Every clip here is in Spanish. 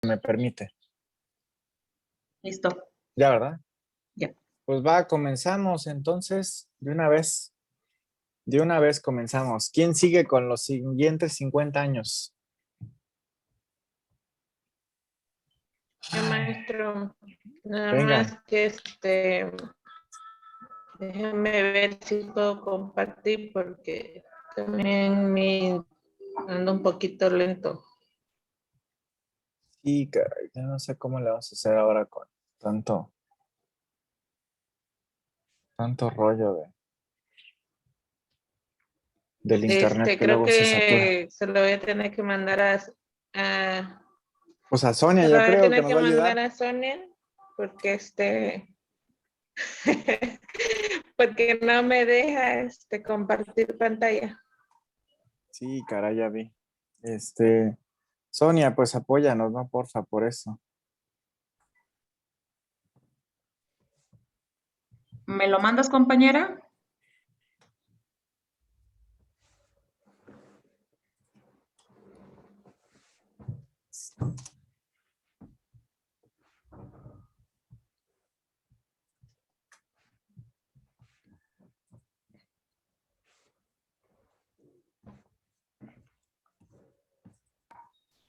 me permite. Listo. Ya, ¿verdad? Ya. Pues comenzamos entonces de una vez. De una vez comenzamos. ¿Quién sigue con los siguientes 50 años? Maestro, nada Venga. más que déjeme ver si puedo compartir porque también ando un poquito lento. Sí, caray, yo no sé cómo le vamos a hacer ahora con tanto rollo del internet que Creo luego se satura. que se lo voy a tener que mandar a Pues a Sonia, se lo yo voy a creo que tener nos que va a mandar ayudar. a Sonia porque porque no me deja compartir pantalla. Sí, caray, ya vi. Sonia, pues apóyanos, ¿no? Porfa, por eso. ¿Me lo mandas, compañera?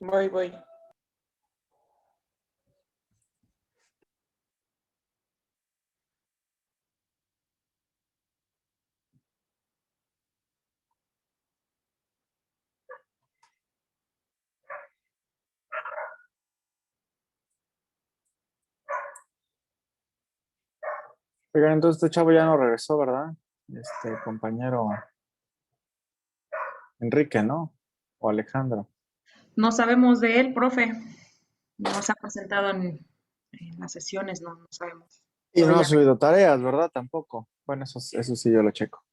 Voy. Oigan, entonces este chavo ya no regresó, ¿verdad? Compañero Enrique, ¿no? O Alejandro. No sabemos de él, profe. No se ha presentado en las sesiones, no sabemos. Y no ha Todavía. subido tareas, ¿verdad? Tampoco. Bueno, eso sí yo lo checo.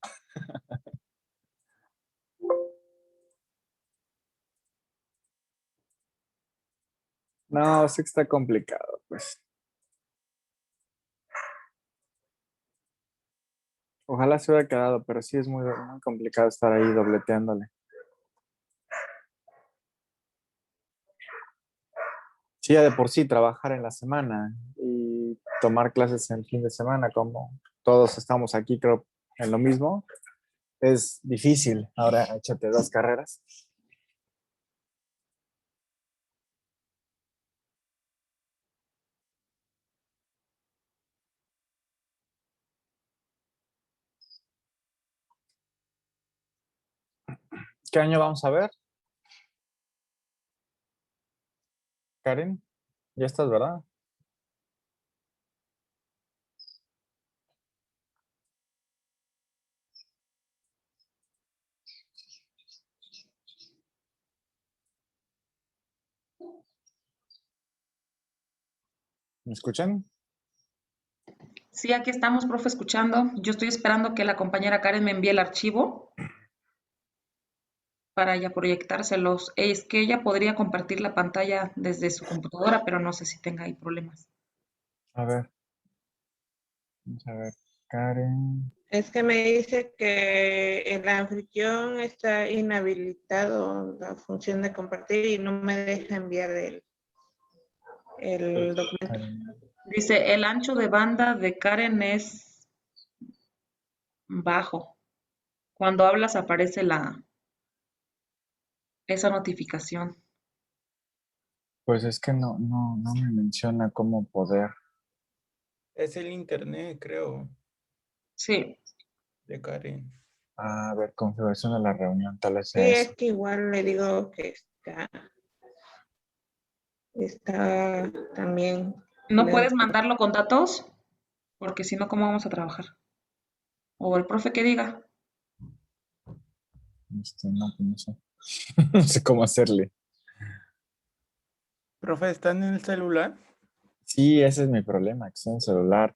No, sí que está complicado, pues. Ojalá se hubiera quedado, pero sí es muy, muy complicado estar ahí dobleteándole. Sí, ya de por sí trabajar en la semana y tomar clases en fin de semana, como todos estamos aquí, creo, en lo mismo, es difícil. Ahora échate 2 carreras. ¿Qué año vamos a ver? Karen, ya estás, ¿verdad? ¿Me escuchan? Sí, aquí estamos, profe, escuchando. Yo estoy esperando que la compañera Karen me envíe el archivo para ya proyectárselos. Es que ella podría compartir la pantalla desde su computadora, pero no sé si tenga ahí problemas. A ver. Vamos a ver. Karen. Es que me dice que el anfitrión está inhabilitado la función de compartir y no me deja enviar el documento. Karen. Dice, el ancho de banda de Karen es bajo. Cuando hablas aparece esa notificación. Pues es que no me menciona cómo poder. Es el internet, creo, Sí. de Karen. A ver, configuración de la reunión, tal vez Sí, sea es eso. que igual le digo que está también. ¿No puedes mandarlo con datos? Porque si no, ¿cómo vamos a trabajar? O el profe que diga. No, pues no sé. No sé cómo hacerle. Profe, ¿están en el celular? Sí, ese es mi problema, que está en el celular.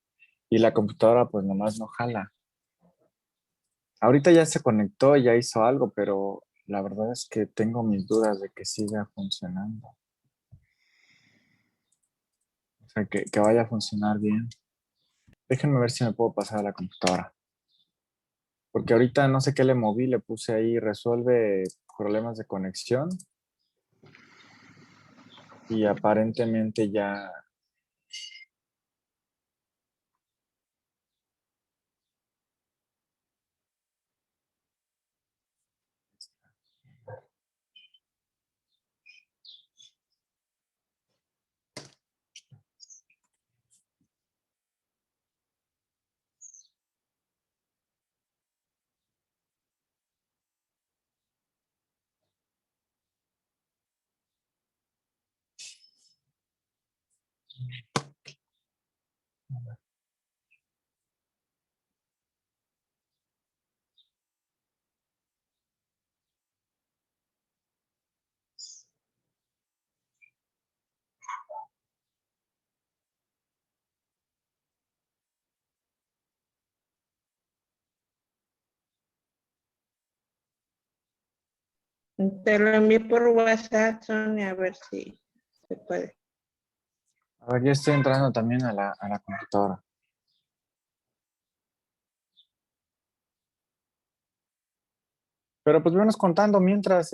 Y la computadora, pues nomás no jala. Ahorita ya se conectó, ya hizo algo, pero la verdad es que tengo mis dudas de que siga funcionando. O sea, que vaya a funcionar bien. Déjenme ver si me puedo pasar a la computadora. Porque ahorita no sé qué le moví, le puse ahí, resuelve problemas de conexión. y aparentemente ya. Te lo envié por WhatsApp, Sonia, a ver si se puede. A ver, ya estoy entrando también a la computadora. Pero pues venos contando mientras,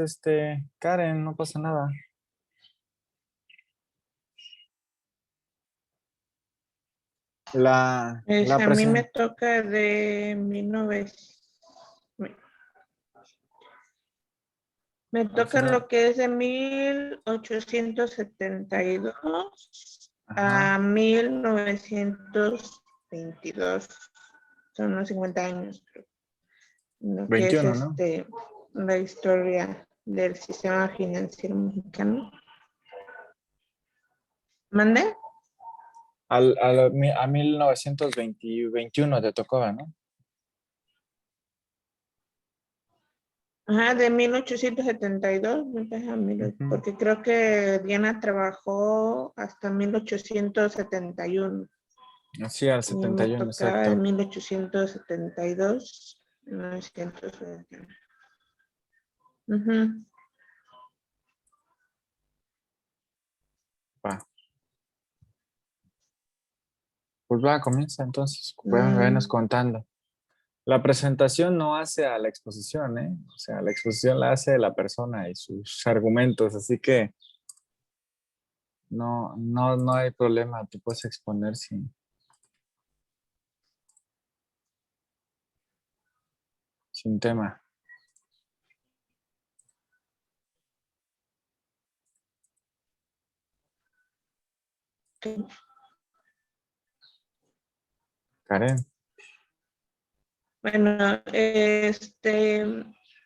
Karen, no pasa nada. La A mí me presentación. toca de 1900. Me toca lo que es de 1872 a 1922. Son unos 50 años, creo. Lo que es 21, ¿no? la historia del sistema financiero mexicano. ¿Mande? A 1921 te tocaba, ¿no? Ajá, de 1872, Ujú. porque creo que Diana trabajó hasta 1871 Sí, al y me 71, tocaba de exacto. 1872 a 1971. Ujú. Va. Pues va, comienza entonces. Váyanos Mm, contando. La presentación no hace a la exposición, ¿eh? O sea, la exposición la hace la persona y sus argumentos, así que no hay problema, te puedes exponer sin tema. ok. Karen, Bueno,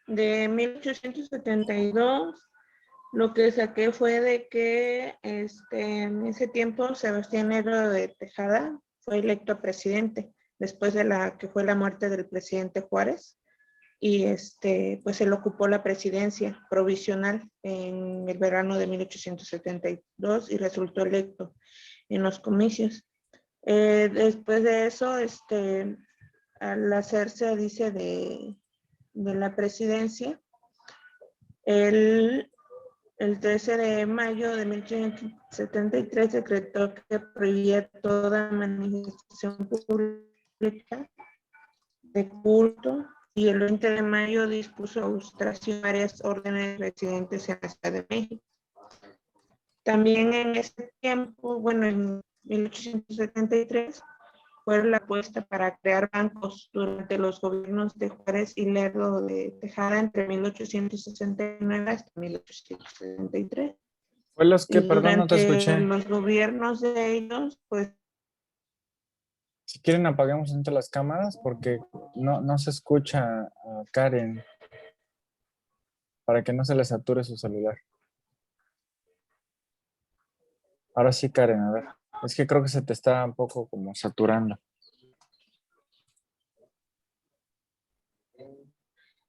de 1872, lo que saqué fue de que en ese tiempo Sebastián Lerdo de Tejada fue electo presidente después de la que fue la muerte del presidente Juárez y pues él ocupó la presidencia provisional en el verano de 1872 y resultó electo en los comicios. Después de eso, al hacerse, dice, de la presidencia, él el 13 de mayo de 1873 decretó que prohibía toda manifestación pública de culto y el 20 de mayo dispuso ostracio varias órdenes residentes en la Ciudad de México. También en ese tiempo, bueno, en 1873, fue la apuesta para crear bancos durante los gobiernos de Juárez y Lerdo de Tejada entre 1869 hasta 1873. ¿fue los que, Y perdón, no te durante escuché? los gobiernos de ellos, pues Si quieren apagamos entre las cámaras porque no se escucha a Karen para que no se le sature su celular. Ahora sí, Karen, a ver. Es que creo que se te está un poco como saturando.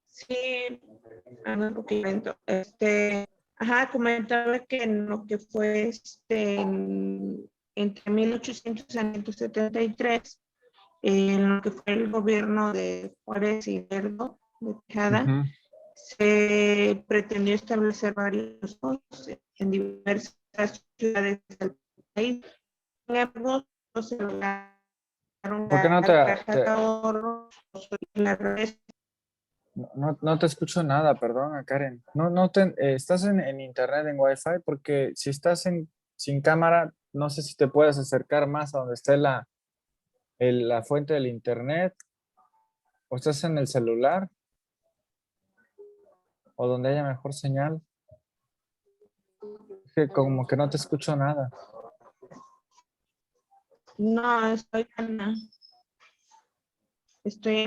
sí, ando un poquito lento. Comentaba que en lo que fue entre 1800 y 1873, en lo que fue el gobierno de Juárez y Lerdo de Tejada, Ujú. se pretendió establecer varios bancos en diversas ciudades del país. Sin embargo, no se lograron ¿Por qué no la caja de ahorro y la red. no te escucho nada, perdón, Karen? Estás en internet, en Wi-Fi, porque si estás sin cámara, no sé si te puedes acercar más a donde esté la fuente del internet, o estás en el celular, o donde haya mejor señal. Es que como que no te escucho nada. No, estoy en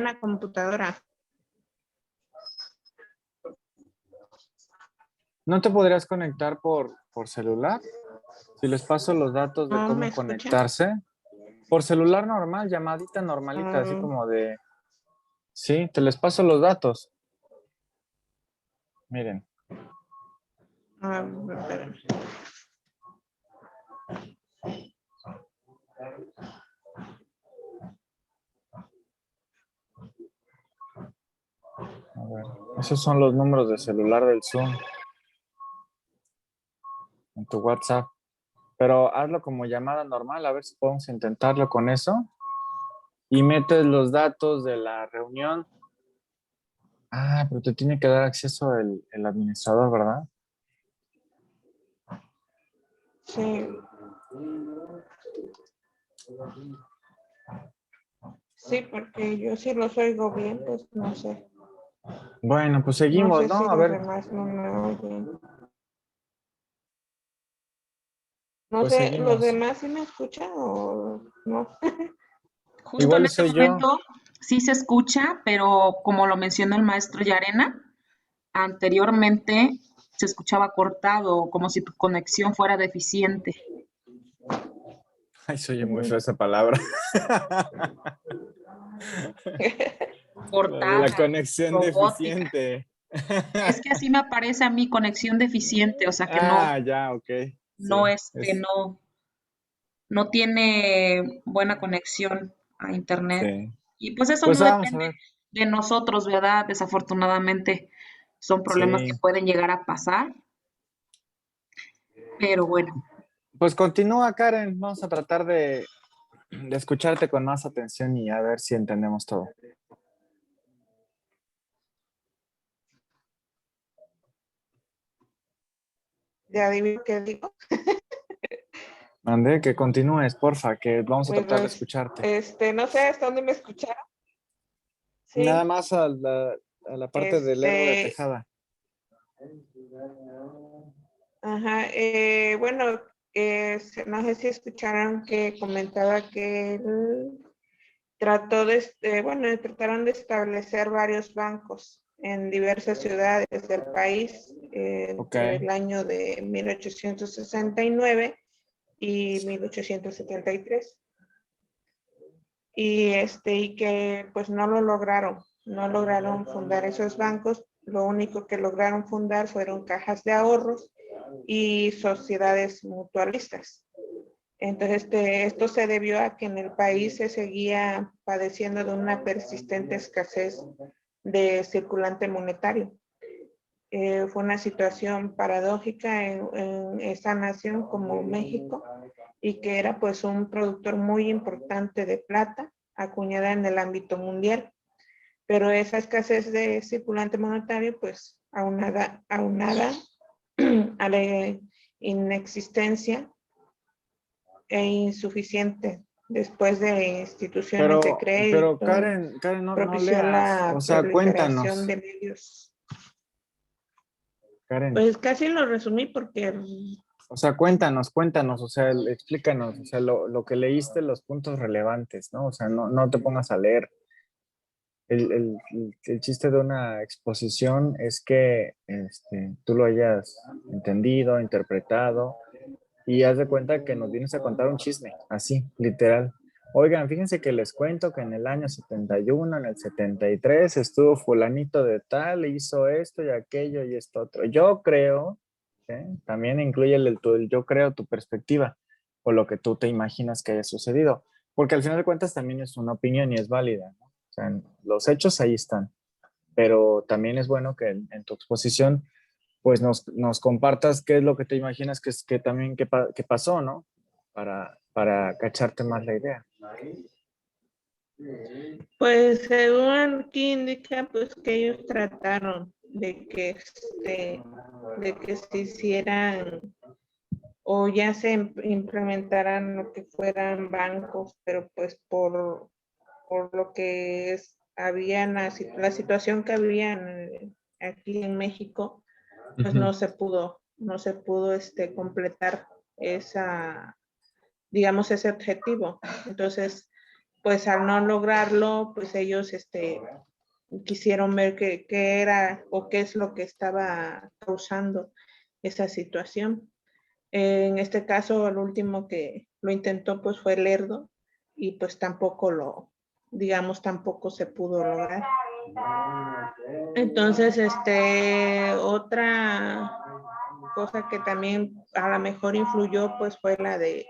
la computadora. ¿No te podrías conectar por celular? Si les paso los datos de ¿No me cómo escuchan? conectarse. Por celular normal, llamadita normalita, así Ah. como de... Sí, te les paso los datos. Miren. Espérame. A ver, esos son los números de celular del Zoom en tu WhatsApp. Pero hazlo como llamada normal, a ver si podemos intentarlo con eso. Y metes los datos de la reunión. Ah, pero te tiene que dar acceso el administrador, ¿verdad? Sí. Sí, porque yo sí los oigo bien, pues no sé. Bueno, pues No seguimos, sé si ¿no? A los ver, demás no me oyen. No pues sé, ¿los seguimos. demás sí me escuchan o no? Justo en Igual este soy yo. momento sí se escucha, pero como lo mencionó el maestro Yarena, anteriormente se escuchaba cortado, como si tu conexión fuera deficiente. Ay, se oye muy feo esa palabra. La Cortada, conexión robótica. deficiente. Es que así me aparece a mí conexión deficiente, o sea que no, Ah, ya, ok. no, Sí, no tiene buena conexión a internet. sí. Y pues eso Pues no vamos a depende ver. de nosotros, ¿verdad? Desafortunadamente son problemas que Sí. pueden llegar a pasar, pero bueno, Pues continúa, Karen. Vamos a tratar de escucharte con más atención y a ver si entendemos todo. ¿Ya adivino qué digo? André, que continúes, porfa, que vamos a tratar de Pues, escucharte. no sé hasta dónde me escucharon. Nada Sí, más a la parte del Lerdo de Tejada. ajá, bueno, no sé si escucharon que comentaba que él trataron de establecer varios bancos en diversas ciudades del país Ok. entre el año de 1869 y 1873. Y que pues no lograron fundar esos bancos. Lo único que lograron fundar fueron cajas de ahorros y sociedades mutualistas. Entonces, esto se debió a que en el país se seguía padeciendo de una persistente escasez de circulante monetario. Fue una situación paradójica en esa nación como México, y que era pues un productor muy importante de plata acuñada en el ámbito mundial. Pero esa escasez de circulante monetario pues aunada a la inexistencia e insuficiente después de instituciones de Pero crédito, Karen, no propició leas. O la sea, proliferación cuéntanos, de medios. Karen. Pues casi lo resumí porque O sea, cuéntanos, o sea, explícanos, o sea, lo que leíste, los puntos relevantes, ¿no? O sea, no te pongas a leer. El chiste de una exposición es que tú lo hayas entendido, interpretado, y haz de cuenta que nos vienes a contar un chisme, así, literal. Oigan, fíjense que les cuento que en el año 71, en el 73, estuvo fulanito de tal, hizo esto y aquello y esto otro. Yo creo, ¿eh? También incluye el yo creo, tu perspectiva, o lo que tú te imaginas que haya sucedido, porque al final de cuentas también es una opinión y es válida, ¿no? O sea, los hechos ahí están, pero también es bueno que en tu exposición pues nos compartas qué es lo que te imaginas que también que pasó, ¿no? Para cacharte más la idea. pues según aquí indica pues que ellos trataron de que se hicieran o ya se implementarán lo que fueran bancos, pero pues por lo que había la situación que había aquí en México, pues Ujú. no se pudo completar digamos, ese objetivo. Entonces, pues al no lograrlo, pues ellos quisieron ver qué era o qué es lo que estaba causando esa situación. En este caso, el último que lo intentó pues fue Lerdo y pues digamos, tampoco se pudo lograr. Entonces, otra cosa que también a lo mejor influyó pues fue la de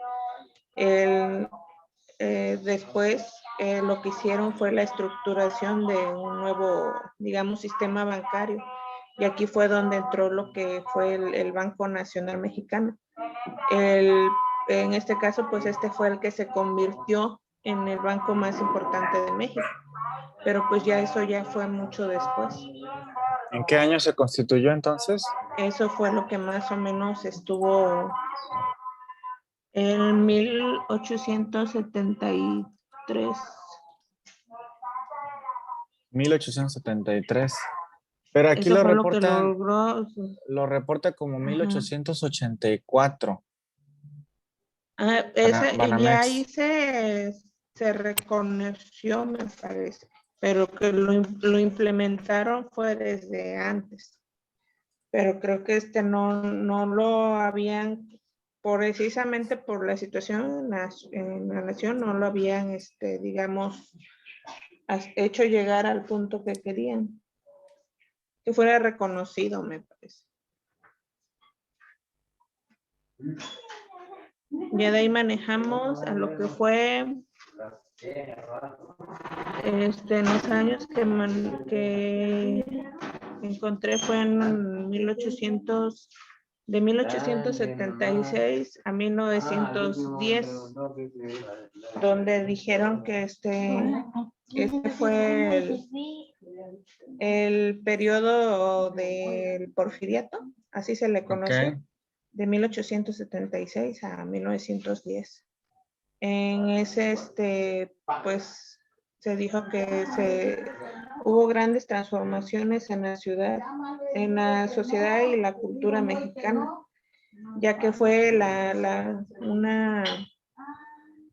después lo que hicieron fue la estructuración de un nuevo, digamos, sistema bancario. Y aquí fue donde entró lo que fue el Banco Nacional Mexicano. En este caso, pues fue el que se convirtió en el banco más importante de México. Pero pues ya eso ya fue mucho después. ¿En qué año se constituyó entonces? Eso fue lo que más o menos estuvo en 1873. 1873. Pero aquí Eso fue lo que reportan, logró. lo reporta como Ajá. 1884. Ya ahí Banamex. se reconoció, me parece, pero que lo implementaron fue desde antes. Pero creo que no lo habían, precisamente por la situación en la nación, no lo habían, digamos, hecho llegar al punto que querían, que fuera reconocido, me parece. Ya de ahí manejamos a lo que fue en los años que encontré fue en 1876 a 1910, donde dijeron que este fue el periodo del porfiriato, así se le Ok. conoció, de 1876 a 1910. En ese, pues, se dijo que hubo grandes transformaciones en la ciudad, en la sociedad y la cultura mexicana, ya que fue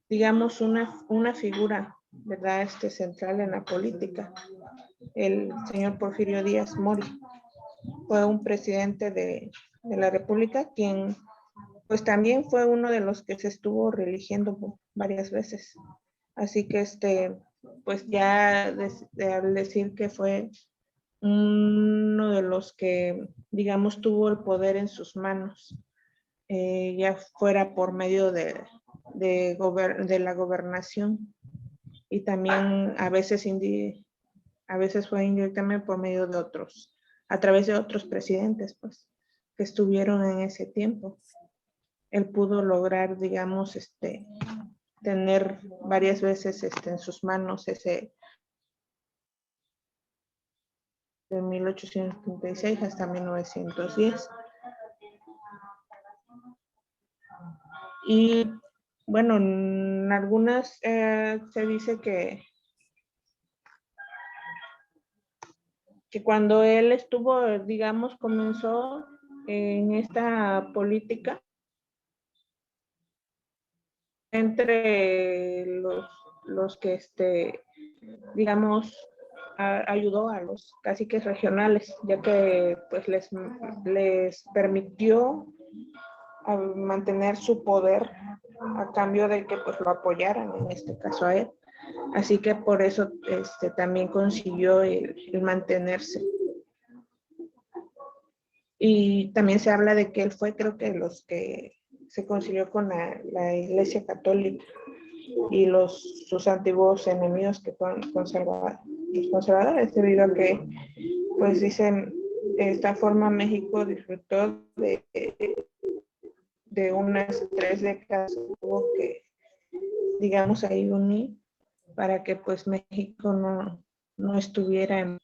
digamos, una figura, ¿verdad?, central en la política. El señor Porfirio Díaz Mori fue un presidente de la República, quien pues también fue uno de los que se estuvo reeligiendo varias veces. Así que pues ya al decir que fue uno de los que, digamos, tuvo el poder en sus manos, ya fuera por medio de la gobernación y también a veces fue indirectamente por medio de a través de otros presidentes, pues, que estuvieron en ese tiempo. Él pudo lograr, digamos, tener varias veces en sus manos ese de 1836 hasta 1910. Y bueno, en algunas se dice que cuando él estuvo, digamos, comenzó en esta política entre los que, digamos, ayudó a los caciques regionales, ya que pues les permitió mantener su poder a cambio de que pues lo apoyaran, en este caso a él. Así que por eso también consiguió el mantenerse. Y también se habla de que él fue, creo que los que se concilió con la Iglesia Católica y sus antiguos enemigos que fueron conservadores, debido a que, pues dicen, de esta forma México disfrutó de unas 3 décadas, hubo que, digamos, ahí unir para que pues México no estuviera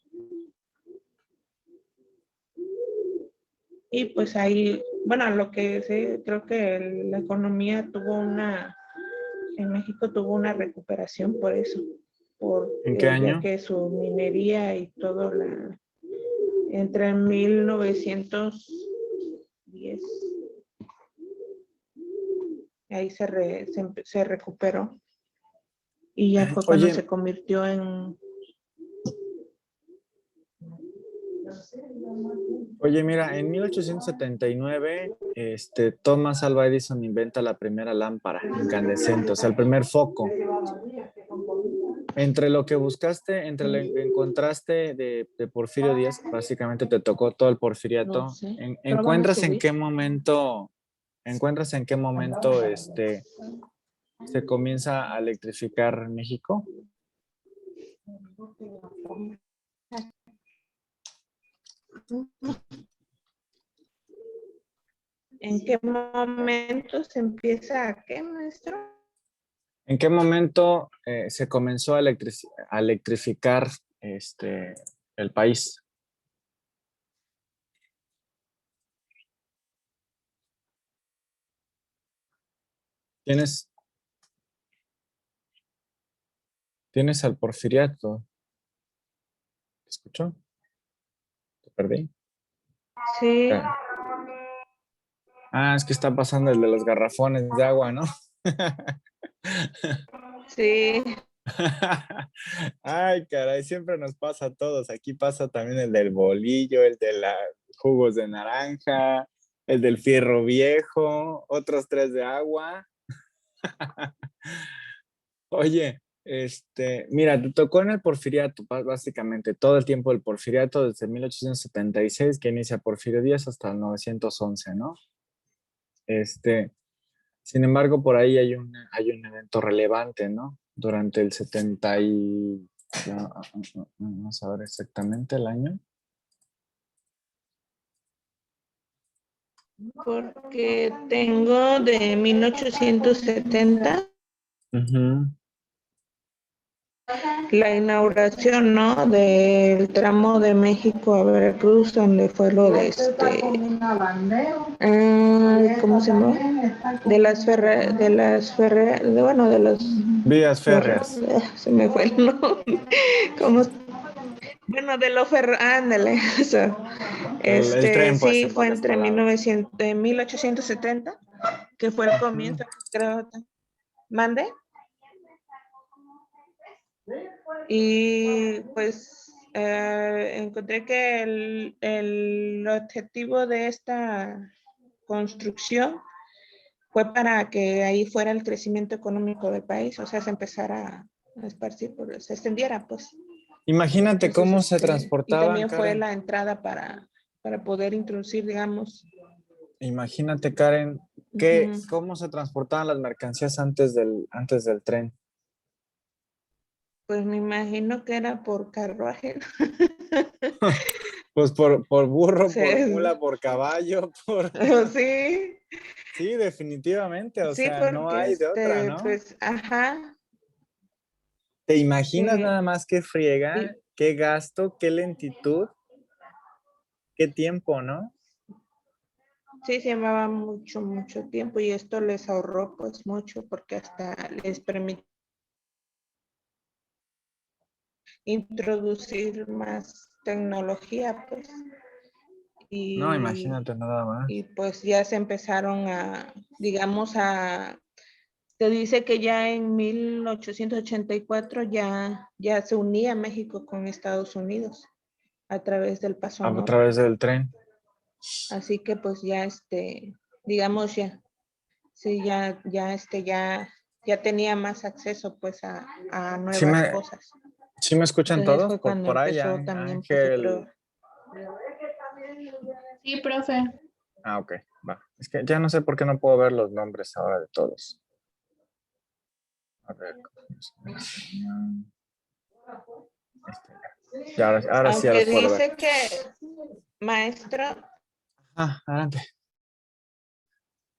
Y pues ahí, bueno, lo que sí, creo que la economía en México tuvo una recuperación por eso, ¿En qué ya año? que su minería y todo entre 1910, ahí se recuperó y ya fue cuando Oye, se convirtió en... Oye, mira, en 1879, Thomas Alva Edison inventa la primera lámpara incandescente, o sea, el primer foco. Entre lo que buscaste, entre lo que encontraste de Porfirio Díaz, básicamente te tocó todo el No porfiriato. sé, pero vamos a ¿Encuentras en subir. qué momento, se comienza a electrificar México? ¿En qué momento se empieza a qué, maestro? ¿En qué momento se comenzó a electrificar el país? ¿Tienes, tienes al porfiriato? ¿Te escucho? ¿Te perdí? Sí, Eh, es que está pasando el de los garrafones de agua, ¿no? sí. Ay, caray, siempre nos pasa a todos. Aquí pasa también el del bolillo, el de los jugos de naranja, el del fierro viejo, otros tres de agua. Oye, mira, te tocó en el Porfiriato, básicamente, todo el tiempo del Porfiriato, desde 1876, que inicia Porfirio Díaz, hasta el 911, ¿no? Este, Sin embargo, por ahí hay un evento relevante, ¿no? Durante el 70 y... Vamos a ver exactamente el año. Porque tengo de 1870 Ujú. la inauguración, ¿no? Del tramo de México a Veracruz, donde fue lo de ¿cómo se llama? Bueno, de los Vías férreas. se me fue el nombre. ¿Cómo? Bueno, de los ándale, eso. El tren, pues, Sí, en fue pocas entre palabras. 1870, que fue el Ujú. comienzo, creo. ¿Mande? Y pues encontré que el objetivo de esta construcción fue para que ahí fuera el crecimiento económico del país, o sea, se empezara a esparcir, se extendiera, pues. Imagínate Entonces, cómo se y transportaban, también fue Karen. la entrada para poder introducir, digamos, Imagínate, Karen, cómo se transportaban las mercancías antes del tren. pues me imagino que era por carruaje. Pues por burro, por Sí, mula, por caballo, por... sí, Sí, definitivamente, o sí, sea, no porque hay de otra, ¿no? pues, ajá, ¿Te imaginas sí, nada más qué friega, y qué gasto, qué lentitud, qué tiempo, ¿no? sí, se llevaba mucho, mucho tiempo y esto les ahorró pues mucho porque hasta les permitió introducir más tecnología, pues, No, y, imagínate nada más. y pues ya se empezaron digamos, se dice que ya en 1884 ya se unía México con Estados Unidos a través del Paso A Norte. través del tren. Así que pues ya digamos sí, ya tenía más acceso pues a ¿Sí nuevas me, cosas. sí me escuchan Entonces todos fue cuando por ahí, empezó también pues yo Ángel? creo. Sí, profe. Ah, ok, va. Es que ya no sé por qué no puedo ver los nombres ahora de todos. A ver. Ahora sí ya Aunque los puedo ver. dice que maestro, Adelante.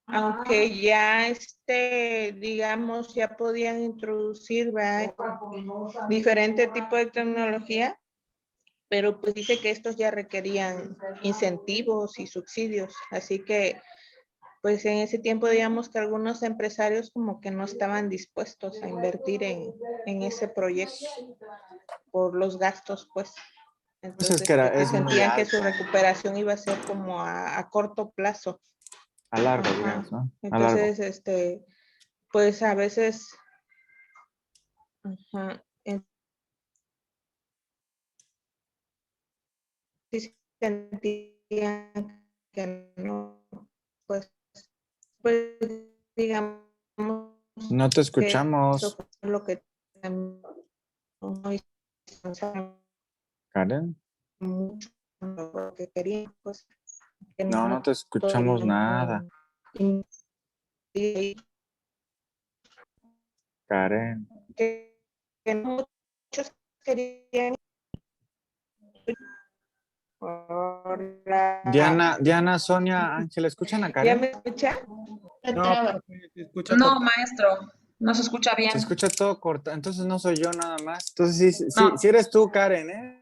aunque ya digamos, ya podían introducir, ¿verdad? Diferente tipo de tecnología, pero pues dice que estos ya requerían incentivos y subsidios, así que pues en ese tiempo digamos que algunos empresarios como que no estaban dispuestos a invertir en ese proyecto por los gastos, pues. Pues es Entonces, que porque es muy sentían que su alto, recuperación iba a ser como a corto plazo. a largo, Ajá. digamos, ¿no? A largo. Entonces, pues a veces, ajá, sí sentían que no, pues, pues digamos No te que eso escuchamos, fue lo que no hizo avanzar Karen. mucho lo que querían, pues, que No, no no te todo el escuchamos nada, tiempo y Karen. que no muchos querían. Hola. Diana, Sonia, Ángel, ¿escuchan a ¿Ya me Karen? escucha? No, profe, se escucha No, cortado. maestro, no se escucha Se bien. escucha todo corto, entonces no soy yo nada más. Entonces sí No, eres tú, Karen, ¿eh?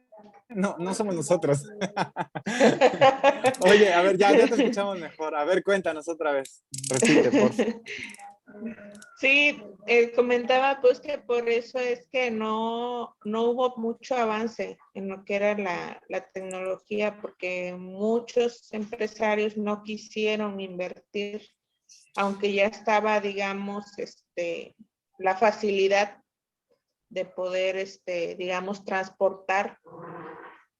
No, no somos nosotros. Oye, a ver, ya te escuchamos mejor. A ver, cuéntanos otra vez. Repite, por favor. Sí, comentaba pues que por eso es que no hubo mucho avance en lo que era la tecnología, porque muchos empresarios no quisieron invertir, aunque ya estaba, digamos, la facilidad de poder, digamos, transportar,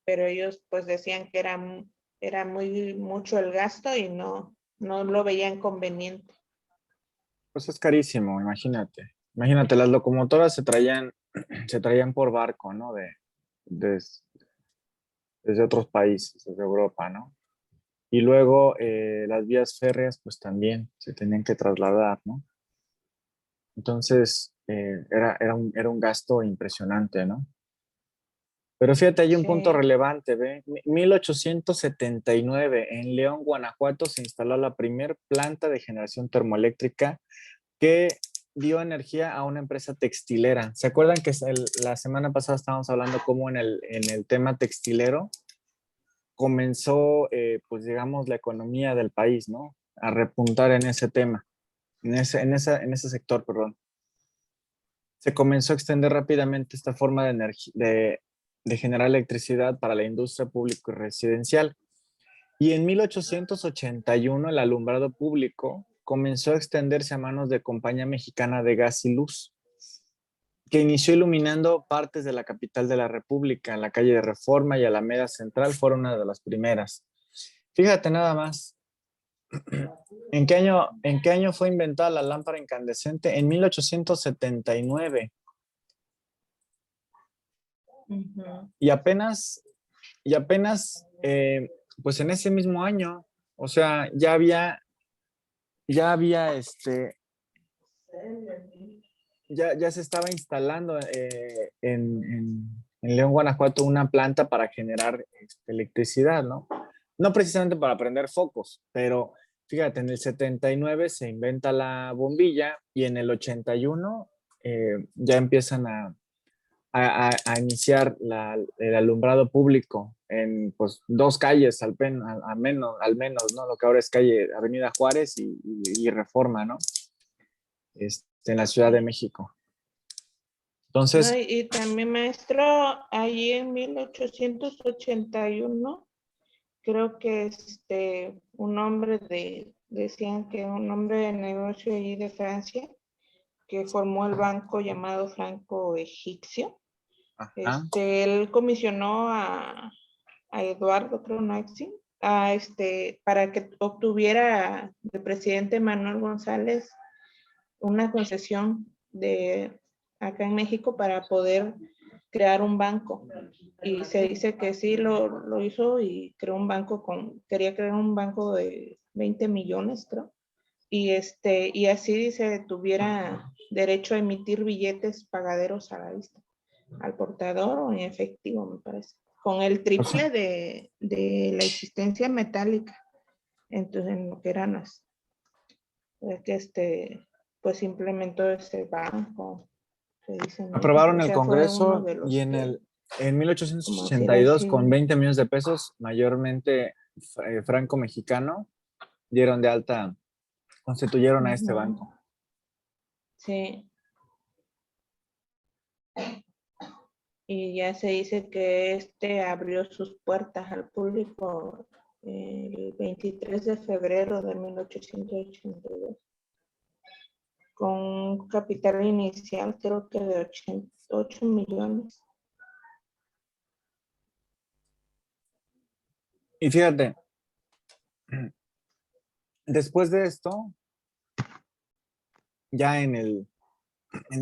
pero ellos pues decían que era muy mucho el gasto y no lo veían conveniente. Pues es carísimo, imagínate. Imagínate, las locomotoras se traían por barco, ¿no? Des- desde otros países, desde Europa, ¿no? Y luego las vías férreas, pues también se tenían que trasladar, ¿no? Entonces, era un gasto impresionante, ¿no? Pero fíjate, hay un punto Sí. relevante, ¿ve? 1879, en León, Guanajuato, se instaló la primer planta de generación termoeléctrica que dio energía a una empresa textilera. ¿Se acuerdan que la semana pasada estábamos hablando cómo en el tema textilero comenzó, pues digamos, la economía del país, ¿no? A repuntar en ese tema, en ese sector, perdón. Se comenzó a extender rápidamente esta forma de generar electricidad para la industria pública y residencial. Y en 1881 el alumbrado público comenzó a extenderse a manos de Compañía Mexicana de Gas y Luz, que inició iluminando partes de la capital de la República, en la calle de Reforma y Alameda Central, fueron una de las primeras. Fíjate nada más, en qué año fue inventada la lámpara incandescente? En 1879. Uh-huh. Y apenas, pues en ese mismo año, o sea, ya había, ya se estaba instalando en León, Guanajuato, una planta para generar electricidad, ¿no? No precisamente para prender focos, pero fíjate, en el 79 se inventa la bombilla y en el 81 ya empiezan a iniciar el alumbrado público en pues, dos calles al menos, ¿no? Lo que ahora es calle Avenida Juárez y Reforma, ¿no? En la Ciudad de Sí. México. No, Entonces, y también, maestro, allí en 1881, creo que un hombre decían que un hombre de negocio allí de Francia, que formó el banco llamado Franco Egipcio, ajá, él comisionó a Eduardo, creo, Noexi, para que obtuviera del presidente Manuel González una concesión de acá en México para poder crear un banco. Y se dice que sí lo hizo y creó un banco quería crear un banco de 20 millones, creo. Y así dice, tuviera derecho a emitir billetes pagaderos a la vista, al portador o en efectivo, me parece, con el o sea, triple de la existencia metálica. Entonces, en lo que eran las, que pues implementó ese banco, se dice, ¿no? aprobaron O el sea, fue uno Congreso de y los que, En como así 1882, con decir. 20 millones de pesos, mayormente franco-mexicano, dieron de alta, constituyeron a este Ujú. banco. Sí, y ya se dice que este abrió sus puertas al público el 23 de febrero de 1882, con un capital inicial creo que de 8 millones. Y fíjate, después de esto, ya en el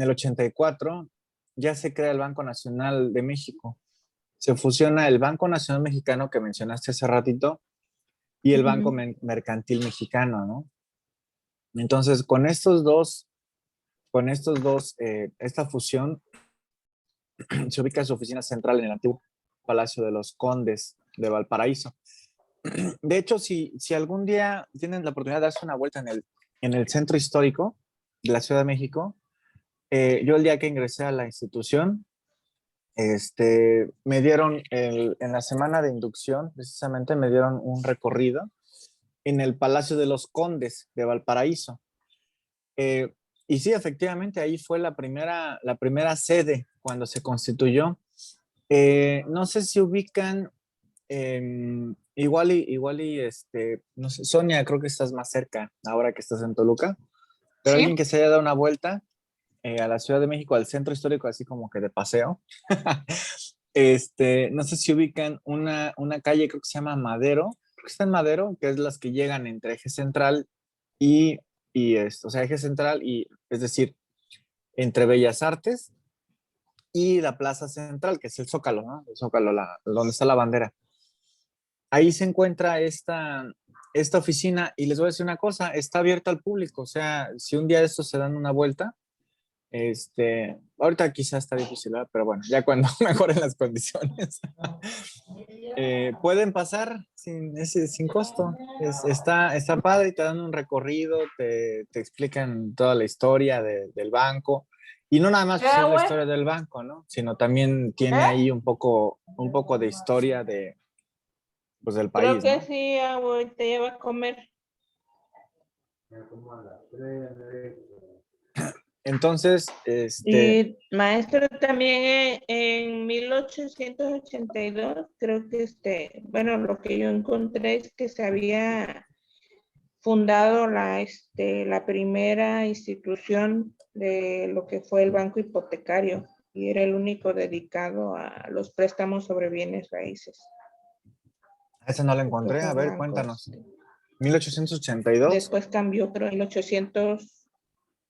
84, ya se crea el Banco Nacional de México. Se fusiona el Banco Nacional Mexicano que mencionaste hace ratito y el Banco Ujú. Mercantil Mexicano, ¿no? Entonces, esta fusión se ubica su oficina central en el antiguo Palacio de los Condes de Valparaíso. De hecho, si algún día tienen la oportunidad de darse una vuelta en el centro histórico de la Ciudad de México, yo el día que ingresé a la institución, me dieron, en la semana de inducción, precisamente me dieron un recorrido en el Palacio de los Condes de Valparaíso. Eh, y sí, efectivamente, ahí fue la primera sede cuando se constituyó. No sé si ubican, no sé, Sonia, creo que estás más cerca ahora que estás en Toluca, pero alguien Sí, que se haya dado una vuelta a la Ciudad de México, al centro histórico, así como que de paseo. No sé si ubican una calle, creo que se llama Madero, creo que está en Madero, que es las que llegan entre Eje Central o sea, Eje Central y, es decir, entre Bellas Artes y la Plaza Central, que es el Zócalo, ¿no? El Zócalo, donde está la bandera. Ahí se encuentra esta oficina y les voy a decir una cosa, está abierta al público, o sea, si un día de estos se dan una vuelta, ahorita quizás está difícil, ¿verdad? Pero bueno, ya cuando mejoren las condiciones, pueden pasar sin costo. Está padre, te dan un recorrido, te explican toda la historia del banco. Y no nada más pues, es la historia del banco, ¿no? Sino también tiene ahí un poco de historia pues, del Creo país, que ¿no? sí, ahorita ya va a comer. Entonces, Y maestro también en 1882, creo que bueno, lo que yo encontré es que se había fundado la primera institución de lo que fue el banco hipotecario y era el único dedicado a los préstamos sobre bienes raíces. esa no la Porque encontré. A otros ver, bancos, cuéntanos. 1882. después cambió, pero en 1800,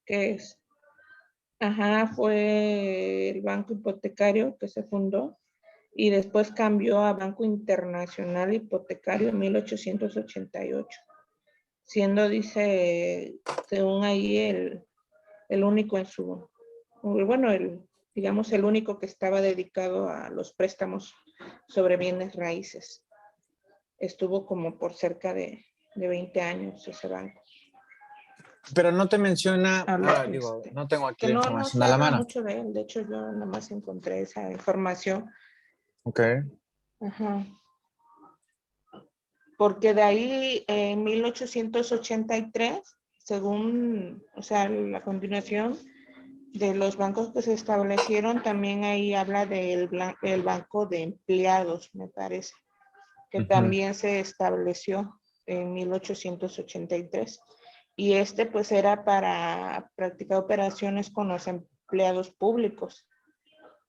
¿qué es? Ajá, fue el banco hipotecario que se fundó y después cambió a Banco Internacional Hipotecario en 1888, siendo, dice, según ahí, el único en su, bueno, digamos, el único que estaba dedicado a los préstamos sobre bienes raíces. Estuvo como por cerca de 20 años ese banco. Pero no te menciona, Habla digo, no tengo aquí que la no información se a la habla mano. mucho de él. De hecho, yo nada más encontré esa información. Ok. Ajá. Porque de ahí en 1883, según, o sea, la continuación de los bancos que se establecieron, también ahí habla el banco de empleados, me parece, que Ujú. también se estableció en 1883. Y pues era para practicar operaciones con los empleados públicos. O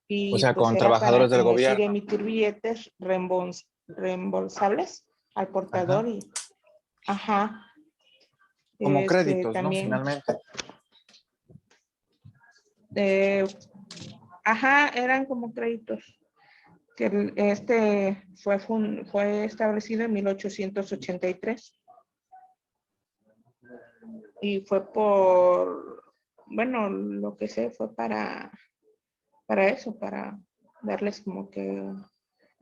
Y sea, pues con era para, trabajadores del como decir, gobierno. emitir billetes reembolsables al Ajá. portador y, ajá, Como créditos, ¿no? también, Finalmente. eh, ajá, eran como créditos, que fue establecido en 1883 y fue bueno, lo que sé fue para eso, para darles como que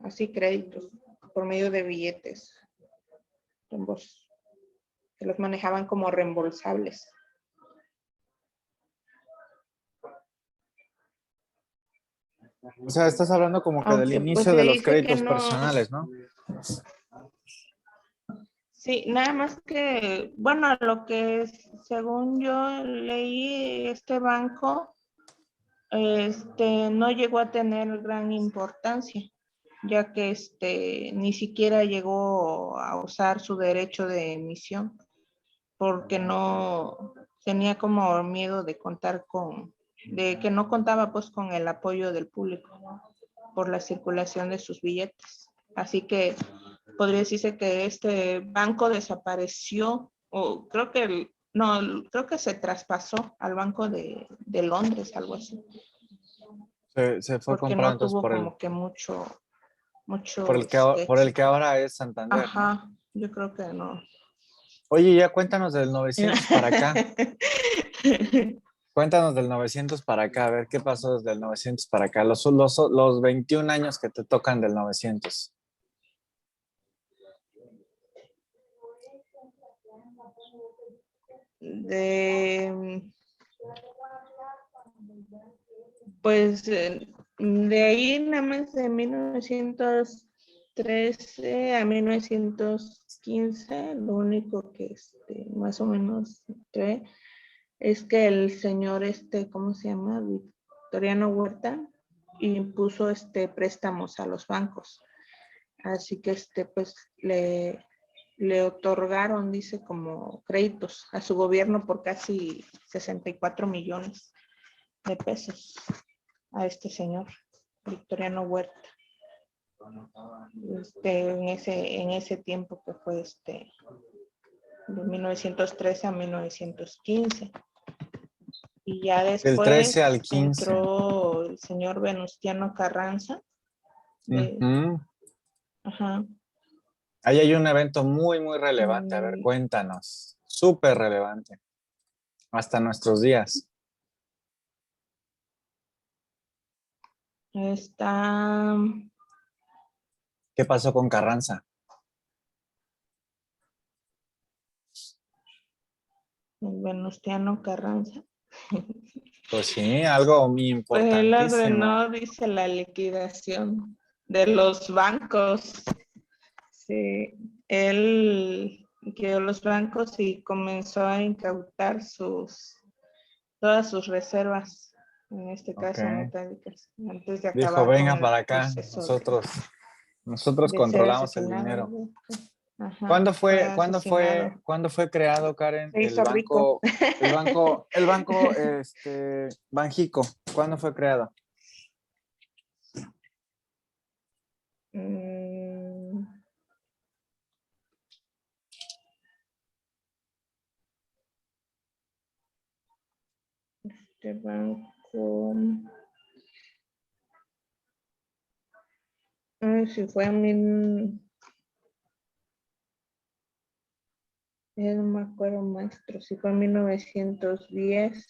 así créditos por medio de billetes, que los manejaban como reembolsables. O sea, estás hablando como que del Aunque pues inicio se de los dice que créditos no, personales, ¿no? sí, nada más que, bueno, lo que según yo leí, este banco, no llegó a tener gran importancia, ya que ni siquiera llegó a usar su derecho de emisión, porque no tenía como miedo de de que no contaba pues con el apoyo del público por la circulación de sus billetes. Así que podría decirse que este banco desapareció, o creo que no, creo que se traspasó al Banco de Londres, algo así, Se fue porque comprado no entonces tuvo como que mucho, por el que éxito. ahora es Santander, ¿no? Ajá, yo creo que no. Oye, ya cuéntanos del 900 para acá. Cuéntanos del 900 para acá, a ver qué pasó desde el 900 para acá, los 21 años que te tocan del 900. Pues de ahí nada más de 1913 a 1915, lo único que más o menos trae es que el señor, ¿cómo se llama? Victoriano Huerta, impuso préstamos a los bancos. Así que pues le otorgaron, dice, como créditos a su gobierno por casi 64 millones de pesos a este señor, Victoriano Huerta. En ese tiempo que fue de 1913 a 1915. Y ya Del 13 al después 15. entró el señor Venustiano Carranza. Ajá. Ahí hay un evento muy, muy relevante. A ver, cuéntanos. Súper relevante. Hasta nuestros días. Está ¿Qué pasó con Carranza? el Venustiano Carranza. Pues sí, algo muy Pues él importantísimo. ordenó, dice, la liquidación de los bancos. Sí, él liquidó los bancos y comenzó a incautar todas sus reservas, en este Ok. caso metálicas, antes de Dijo, acabar venga con el para acá. proceso Nosotros de ser controlamos el asesinado. dinero. Ajá, fue asesinado. ¿Cuándo fue creado, Karen, Se hizo rico. Banjico? ¿Cuándo fue creado? Mm, Este banco, si fue no me acuerdo, maestro, si fue en 1910.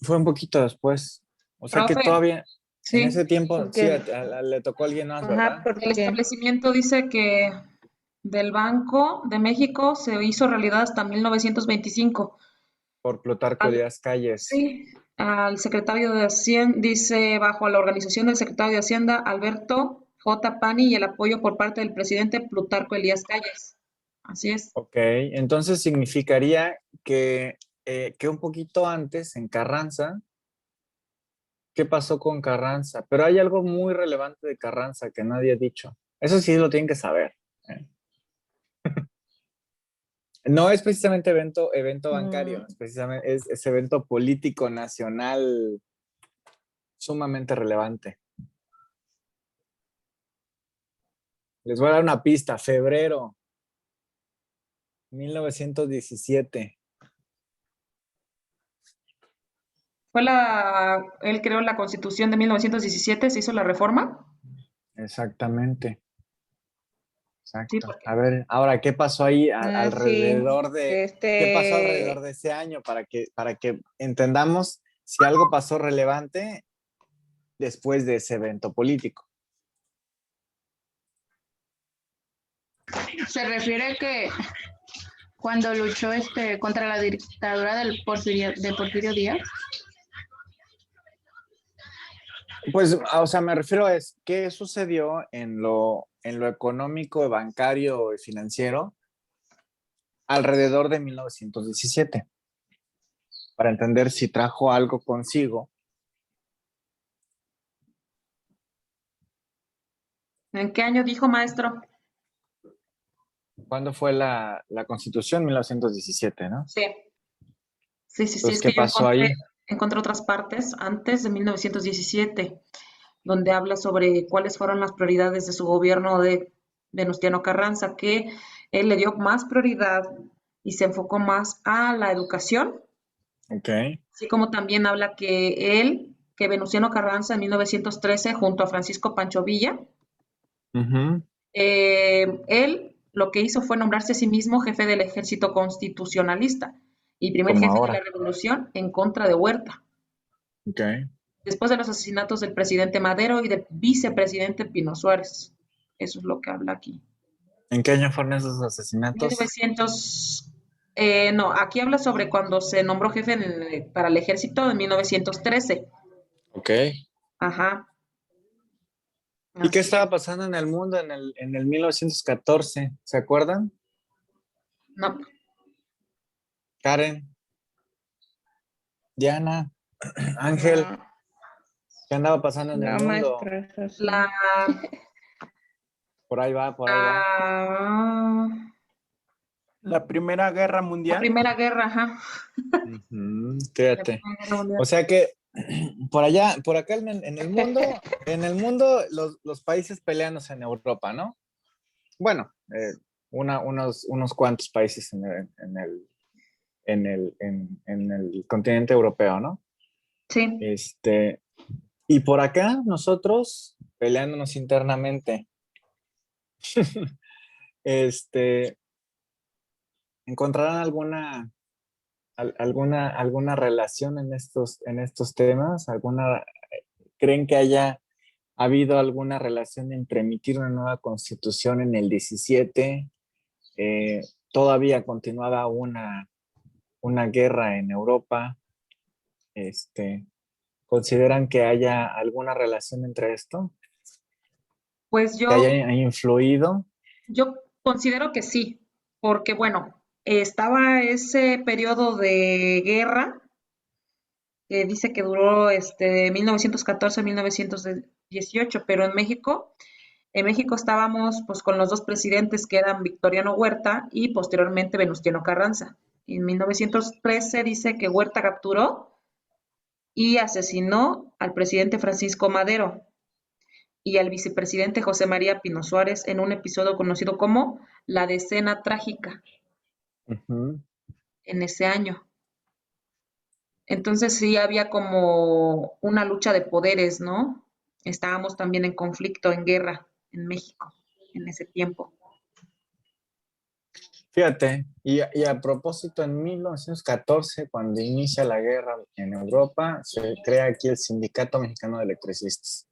Fue un poquito después. O sea que Profe, todavía en sí, ese tiempo, sí, Porque, le tocó a alguien más, ajá, ¿verdad? el porque, establecimiento dice que del Banco de México se hizo realidad hasta 1925. Por Plutarco Al, Elías Calles. sí, al secretario de Hacienda, dice, bajo la organización del secretario de Hacienda, Alberto J. Pani, y el apoyo por parte del presidente Plutarco Elías Calles. Así es. Ok, entonces significaría que un poquito antes, en Carranza, ¿qué pasó con Carranza? Pero hay algo muy relevante de Carranza que nadie ha dicho. Eso sí lo tienen que saber. ¿Eh? No es precisamente evento bancario, es precisamente es evento político nacional sumamente relevante. Les voy a dar una pista, febrero 1917. Él creó la Constitución de 1917, se hizo la reforma. Exactamente, Sí, exacto. porque A ver, ahora, ¿qué pasó ahí sí, qué pasó alrededor de ese año para que entendamos si algo pasó relevante después de ese evento político? Se refiere que cuando luchó contra la dictadura de Porfirio Díaz. Pues, o sea, me refiero a qué sucedió en lo económico, bancario y financiero alrededor de 1917, para entender si trajo algo consigo. ¿En qué año dijo, maestro? ¿Cuándo fue la Constitución? 1917, ¿no? Sí, sí, Entonces, es que ¿qué yo pasó ahí? encontré otras partes antes de 1917, donde habla sobre cuáles fueron las prioridades de su gobierno de Venustiano Carranza, que él le dio más prioridad y se enfocó más a la educación, Ok. así como también habla que Venustiano Carranza en 1913, junto a Francisco Pancho Villa, Ujú. él lo que hizo fue nombrarse a sí mismo jefe del ejército constitucionalista y primer Como jefe de la ahora. revolución en contra de Huerta, Ok. después de los asesinatos del presidente Madero y del vicepresidente Pino Suárez. Eso es lo que habla aquí. ¿En qué año fueron esos asesinatos? 1900, no, aquí habla sobre cuando se nombró jefe para el ejército en 1913. Ok. Ajá, ¿Y qué así es. estaba pasando en el mundo en el 1914? ¿Se acuerdan? No, Karen, Diana, Ángel, No, ¿qué andaba pasando en el no, mundo? maestro, eso la, sí. Por ahí va, por ahí va. la, La Primera Guerra la Mundial. Primera Guerra, ajá. Ujú, La fíjate. Primera Guerra O Mundial. sea que por allá, por acá en el mundo los países peleándose en Europa, ¿no? Bueno, unos cuantos países en el continente europeo, ¿no? Sí, Este, y por acá nosotros peleándonos internamente. Este, ¿encontrarán alguna relación en estos temas? ¿Creen que haya habido alguna relación entre emitir una nueva constitución en el 17? Todavía continuaba una guerra en Europa. Este, ¿Consideran que haya alguna relación entre esto? pues ¿Que haya influido? yo considero que sí, porque bueno, estaba ese periodo de guerra que dice que duró 1914 a 1918, pero en México estábamos pues con los dos presidentes que eran Victoriano Huerta y posteriormente Venustiano Carranza. En 1913 dice que Huerta capturó y asesinó al presidente Francisco Madero y al vicepresidente José María Pino Suárez en un episodio conocido como la Decena Trágica Ujú. en ese año. Entonces sí había como una lucha de poderes, ¿no? Estábamos también en conflicto, en guerra en México en ese tiempo. Fíjate, y a propósito, en 1914, cuando inicia la guerra en Europa, se crea aquí el Sindicato Mexicano de Electricistas,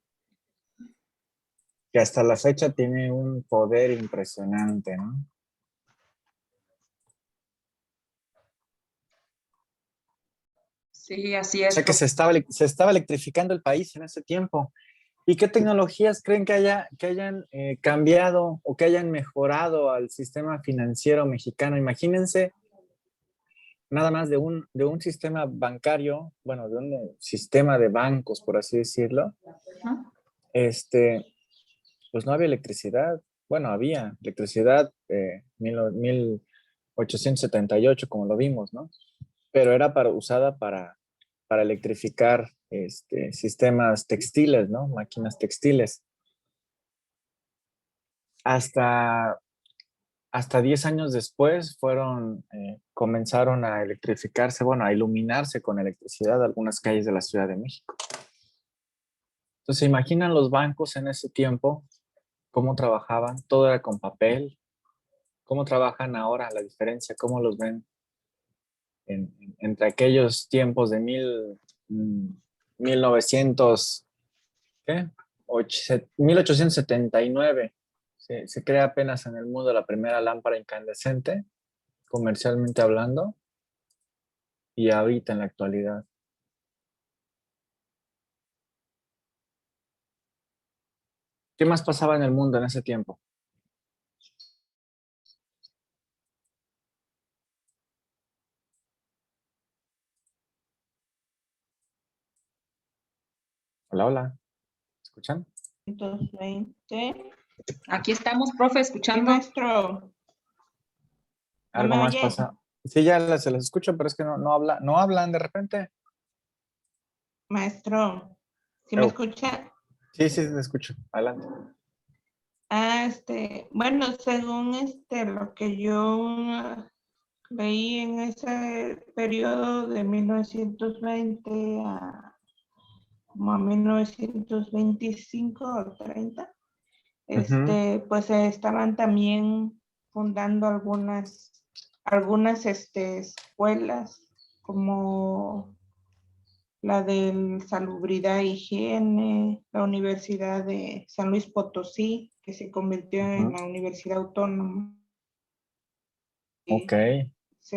que hasta la fecha tiene un poder impresionante, ¿no? Sí, así O es. sea que se estaba electrificando el país en ese tiempo. ¿Y qué tecnologías creen que hayan cambiado o que hayan mejorado al sistema financiero mexicano? Imagínense nada más de un sistema bancario, bueno, de un sistema de bancos, por así decirlo. Ujú. Este, pues no había electricidad. Bueno, había electricidad 1878, como lo vimos, ¿no? Pero era usada para electrificar sistemas textiles, ¿no? Máquinas textiles. Hasta, hasta 10 años después comenzaron a electrificarse, bueno, a iluminarse con electricidad algunas calles de la Ciudad de México. Entonces, ¿se imaginan los bancos en ese tiempo? ¿Cómo trabajaban? Todo era con papel. ¿Cómo trabajan ahora? La diferencia, ¿cómo los ven entre aquellos tiempos de 1900, ¿qué? 1879? Se crea apenas en el mundo la primera lámpara incandescente, comercialmente hablando, y ahorita en la actualidad. ¿Qué más pasaba en el mundo en ese tiempo? Hola, hola. ¿Escuchan? 220. Aquí estamos, profe, Sí, escuchando. maestro. ¿No Algo me más oye? pasa. Sí, ya se los escucho, pero es que no hablan de repente. Maestro, ¿sí me Oh, escucha? sí, sí, te escucho. Adelante. Bueno, según lo que yo leí en ese periodo de 1920 a como a 1925 o 30, Ujú. pues estaban también fundando algunas escuelas como la de Salubridad e Higiene, la Universidad de San Luis Potosí, que se convirtió en Ujú. la Universidad Autónoma. Ok, Es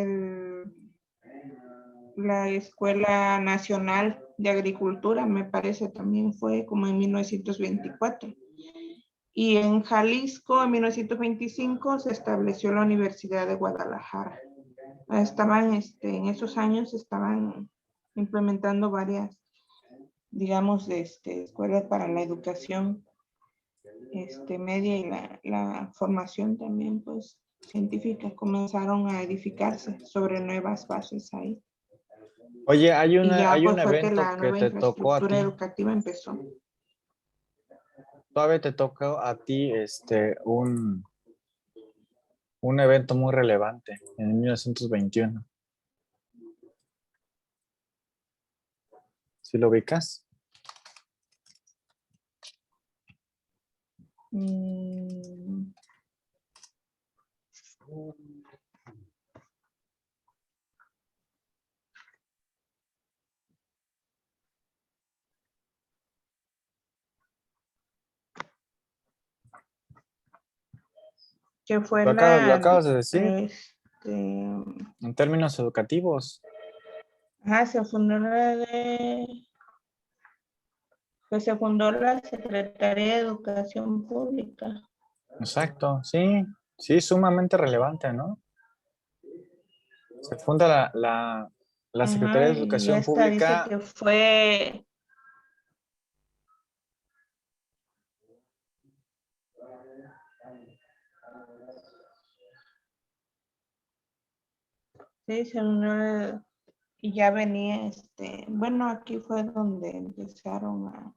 la Escuela Nacional de Agricultura, me parece, también fue como en 1924. Y en Jalisco, en 1925, se estableció la Universidad de Guadalajara. En esos años estaban implementando varias, digamos, escuelas para la educación media y la formación también, pues, científica, comenzaron a edificarse sobre nuevas bases ahí. oye, Y ya hay un pues fue que evento la que nueva te tocó a infraestructura ti. educativa empezó. Todavía te tocó a ti un evento muy relevante en 1921. ¿Sí lo ubicas? Mm, que fue Lo acabas de decir este, en términos educativos. se fundó pues se fundó la Secretaría de Educación Pública. Exacto, sí, sí, sumamente relevante, ¿no? Se funda la Secretaría de Y Educación esta dice Pública. que fue, sí, y ya venía, bueno, aquí fue donde empezaron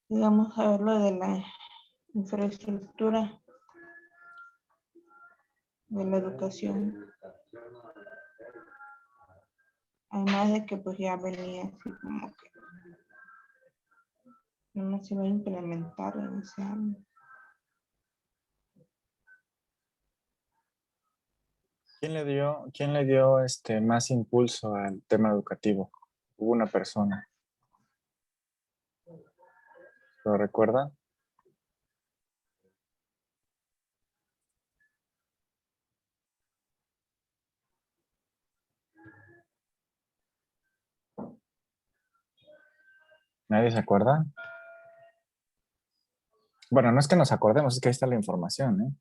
digamos, a ver lo de la infraestructura de la educación. Además de que pues ya venía así como que no se iba a implementar en ese año. Quién le dio más impulso al tema educativo? Hubo una persona, ¿lo recuerdan? ¿Nadie se acuerda? Bueno, no es que nos acordemos, es que ahí está la información, ¿eh?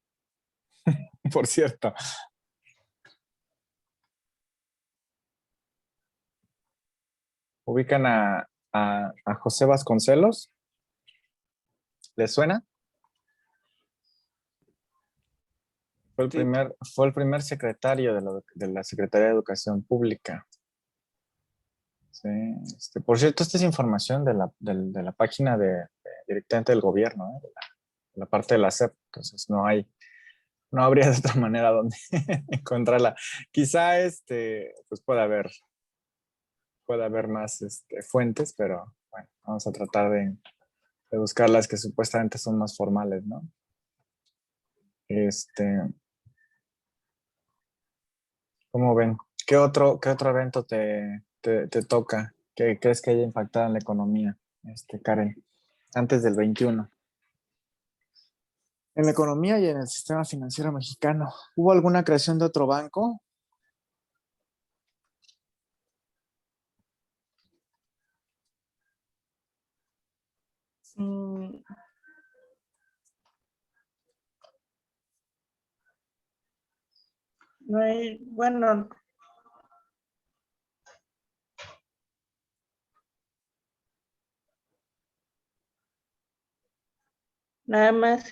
Por cierto. ¿Ubican a José Vasconcelos? ¿Les suena? Sí, Fue el primer secretario de la Secretaría de Educación Pública. Sí, por cierto, esta es información de la página directamente del gobierno, ¿eh? De la parte de la SEP. Entonces no habría de otra manera donde encontrarla. Quizá pues puede haber más fuentes, pero bueno, vamos a tratar de buscar las que supuestamente son más formales, ¿no? Este, ¿Cómo ven? Qué otro evento te toca? ¿Qué crees que haya impactado en la economía, Karen, antes del 21? En la economía y en el sistema financiero mexicano. ¿Hubo alguna creación de otro banco? mm, no hay, bueno, nada más,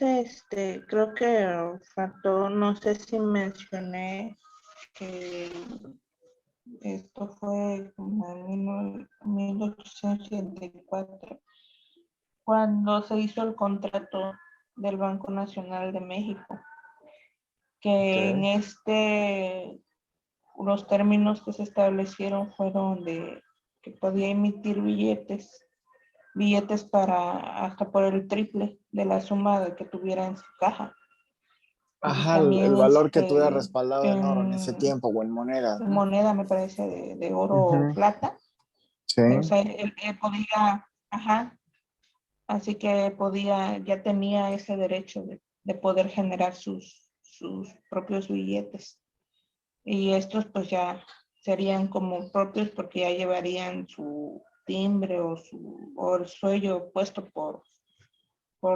creo que faltó, no sé si mencioné que esto fue como en 1884, cuando se hizo el contrato del Banco Nacional de México, que en los términos que se establecieron fueron de que podía emitir billetes para hasta por el triple de la suma que tuviera en su caja. Y Ajá, el también valor que tuviera respaldado en oro en ese tiempo o en monedas, en ¿no? moneda, me parece, de oro o Ujú, plata. sí. O sea, él podía, ajá, así que podía, ya tenía ese derecho de poder generar sus propios billetes. Y estos pues ya serían como propios porque ya llevarían su timbre o el sello puesto por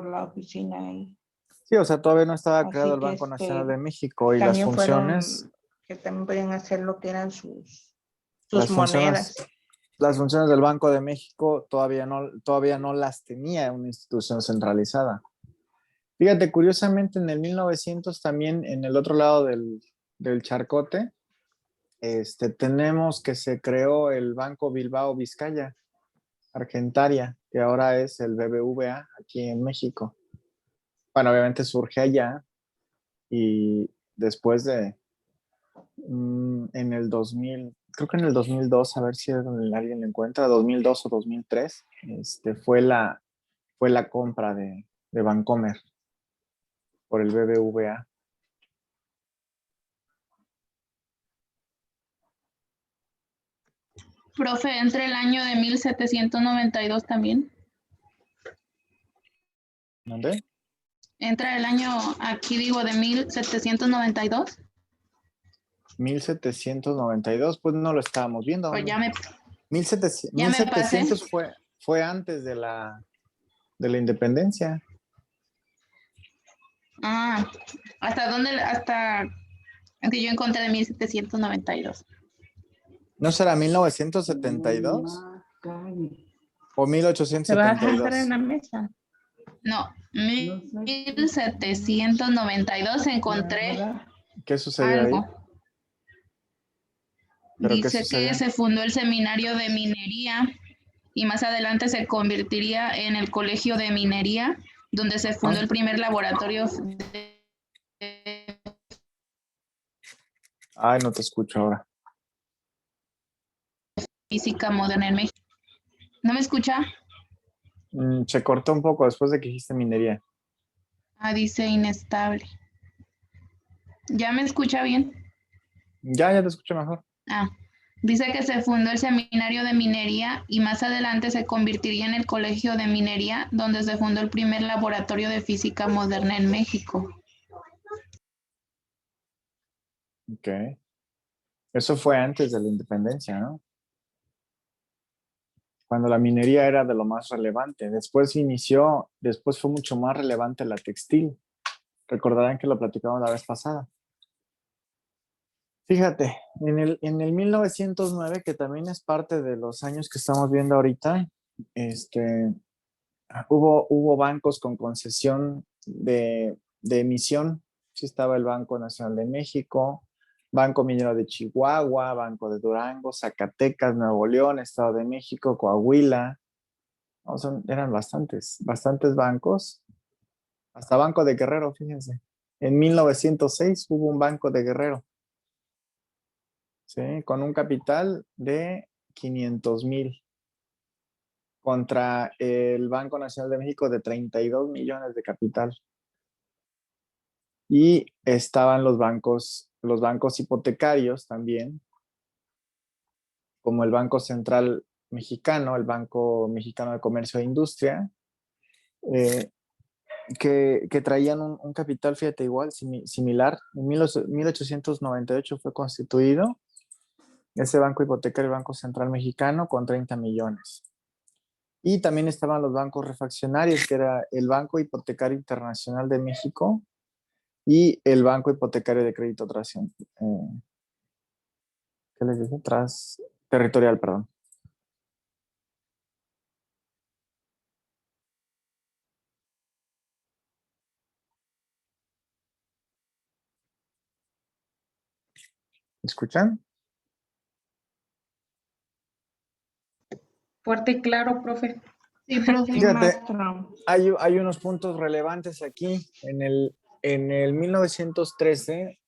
la oficina ahí. Sí, o sea, todavía no estaba creado Así el que Banco Nacional de México y también fueron, que también podían hacer lo que eran sus las funciones, monedas. las funciones del Banco de México todavía no las tenía una institución centralizada. Fíjate, curiosamente en el 1900 también en el otro lado del charcote, tenemos que se creó el Banco Bilbao Vizcaya, Argentaria, que ahora es el BBVA aquí en México. Bueno, obviamente surge allá y después en el 2000, creo que en el 2002, a ver si alguien lo encuentra, 2002 o 2003, fue la compra de Bancomer por el BBVA. Profe, entre el año de 1792 también. ¿Dónde? Entra el año, aquí digo, de 1792. 1792, pues no lo estábamos viendo. Pues 1700, ya me pasé. 1700 fue antes de la independencia. Ah, ¿hasta dónde? Hasta que yo encontré de 1792. ¿No será 1972 o Se va a dejar en 1872? la mesa. No, 1792 encontré ¿Qué sucedió ahí? algo. ¿Pero qué Dice que sucedió? se fundó el seminario de minería y más adelante se convertiría en el colegio de minería, donde se fundó Ah, el primer laboratorio de ay, no te escucho ahora. física moderna en México. ¿No me escucha? Se cortó un poco después de que dijiste minería. Ah, dice inestable. ¿Ya me escucha bien? Ya te escucho mejor. Ah, dice que se fundó el seminario de minería y más adelante se convertiría en el colegio de minería, donde se fundó el primer laboratorio de física moderna en México. Ok. Eso fue antes de la independencia, ¿no? Cuando la minería era de lo más relevante. Después fue mucho más relevante la textil. Recordarán que lo platicamos la vez pasada. Fíjate, en el 1909, que también es parte de los años que estamos viendo ahorita, hubo bancos con concesión de emisión. Sí estaba el Banco Nacional de México, Banco Minero de Chihuahua, Banco de Durango, Zacatecas, Nuevo León, Estado de México, Coahuila. No, eran bastantes bancos. Hasta Banco de Guerrero, fíjense. En 1906 hubo un Banco de Guerrero, ¿sí? Con un capital de 500,000 contra el Banco Nacional de México de 32 millones de capital. Y estaban los bancos hipotecarios también, como el Banco Central Mexicano, el Banco Mexicano de Comercio e Industria, eh, que traían un capital, fíjate, igual, similar. En 1898 fue constituido ese banco hipotecario, el Banco Central Mexicano, con 30 millones. Y también estaban los bancos refaccionarios, que era el Banco Hipotecario Internacional de México y el Banco Hipotecario de Crédito ¿qué les dije? Territorial, perdón. ¿Escuchan? Fuerte y claro, profe. Sí, profe. Sí, Fíjate, maestro. hay unos puntos relevantes aquí. En el 1913,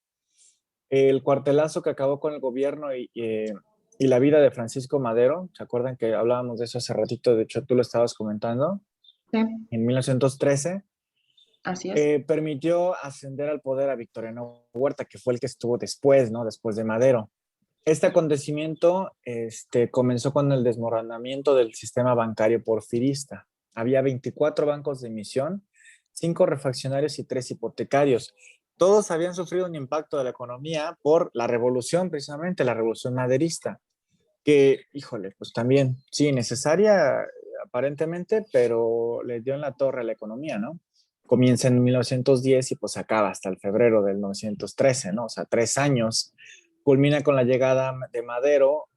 el cuartelazo que acabó con el gobierno y la vida de Francisco Madero, ¿se acuerdan que hablábamos de eso hace ratito? De hecho, tú lo estabas comentando. Sí, En 1913, así es. permitió ascender al poder a Victoriano Huerta, que fue el que estuvo después, ¿no? Después de Madero. Este acontecimiento comenzó con el desmoronamiento del sistema bancario porfirista. Había 24 bancos de emisión, 5 refaccionarios y 3 hipotecarios. Todos habían sufrido un impacto de la economía por la revolución, precisamente la revolución maderista, que, híjole, pues también, sí, necesaria aparentemente, pero le dio en la torre a la economía, ¿no? Comienza en 1910 y pues acaba hasta el febrero del 1913, ¿no? O sea, 3 años. Culmina con la llegada de Madero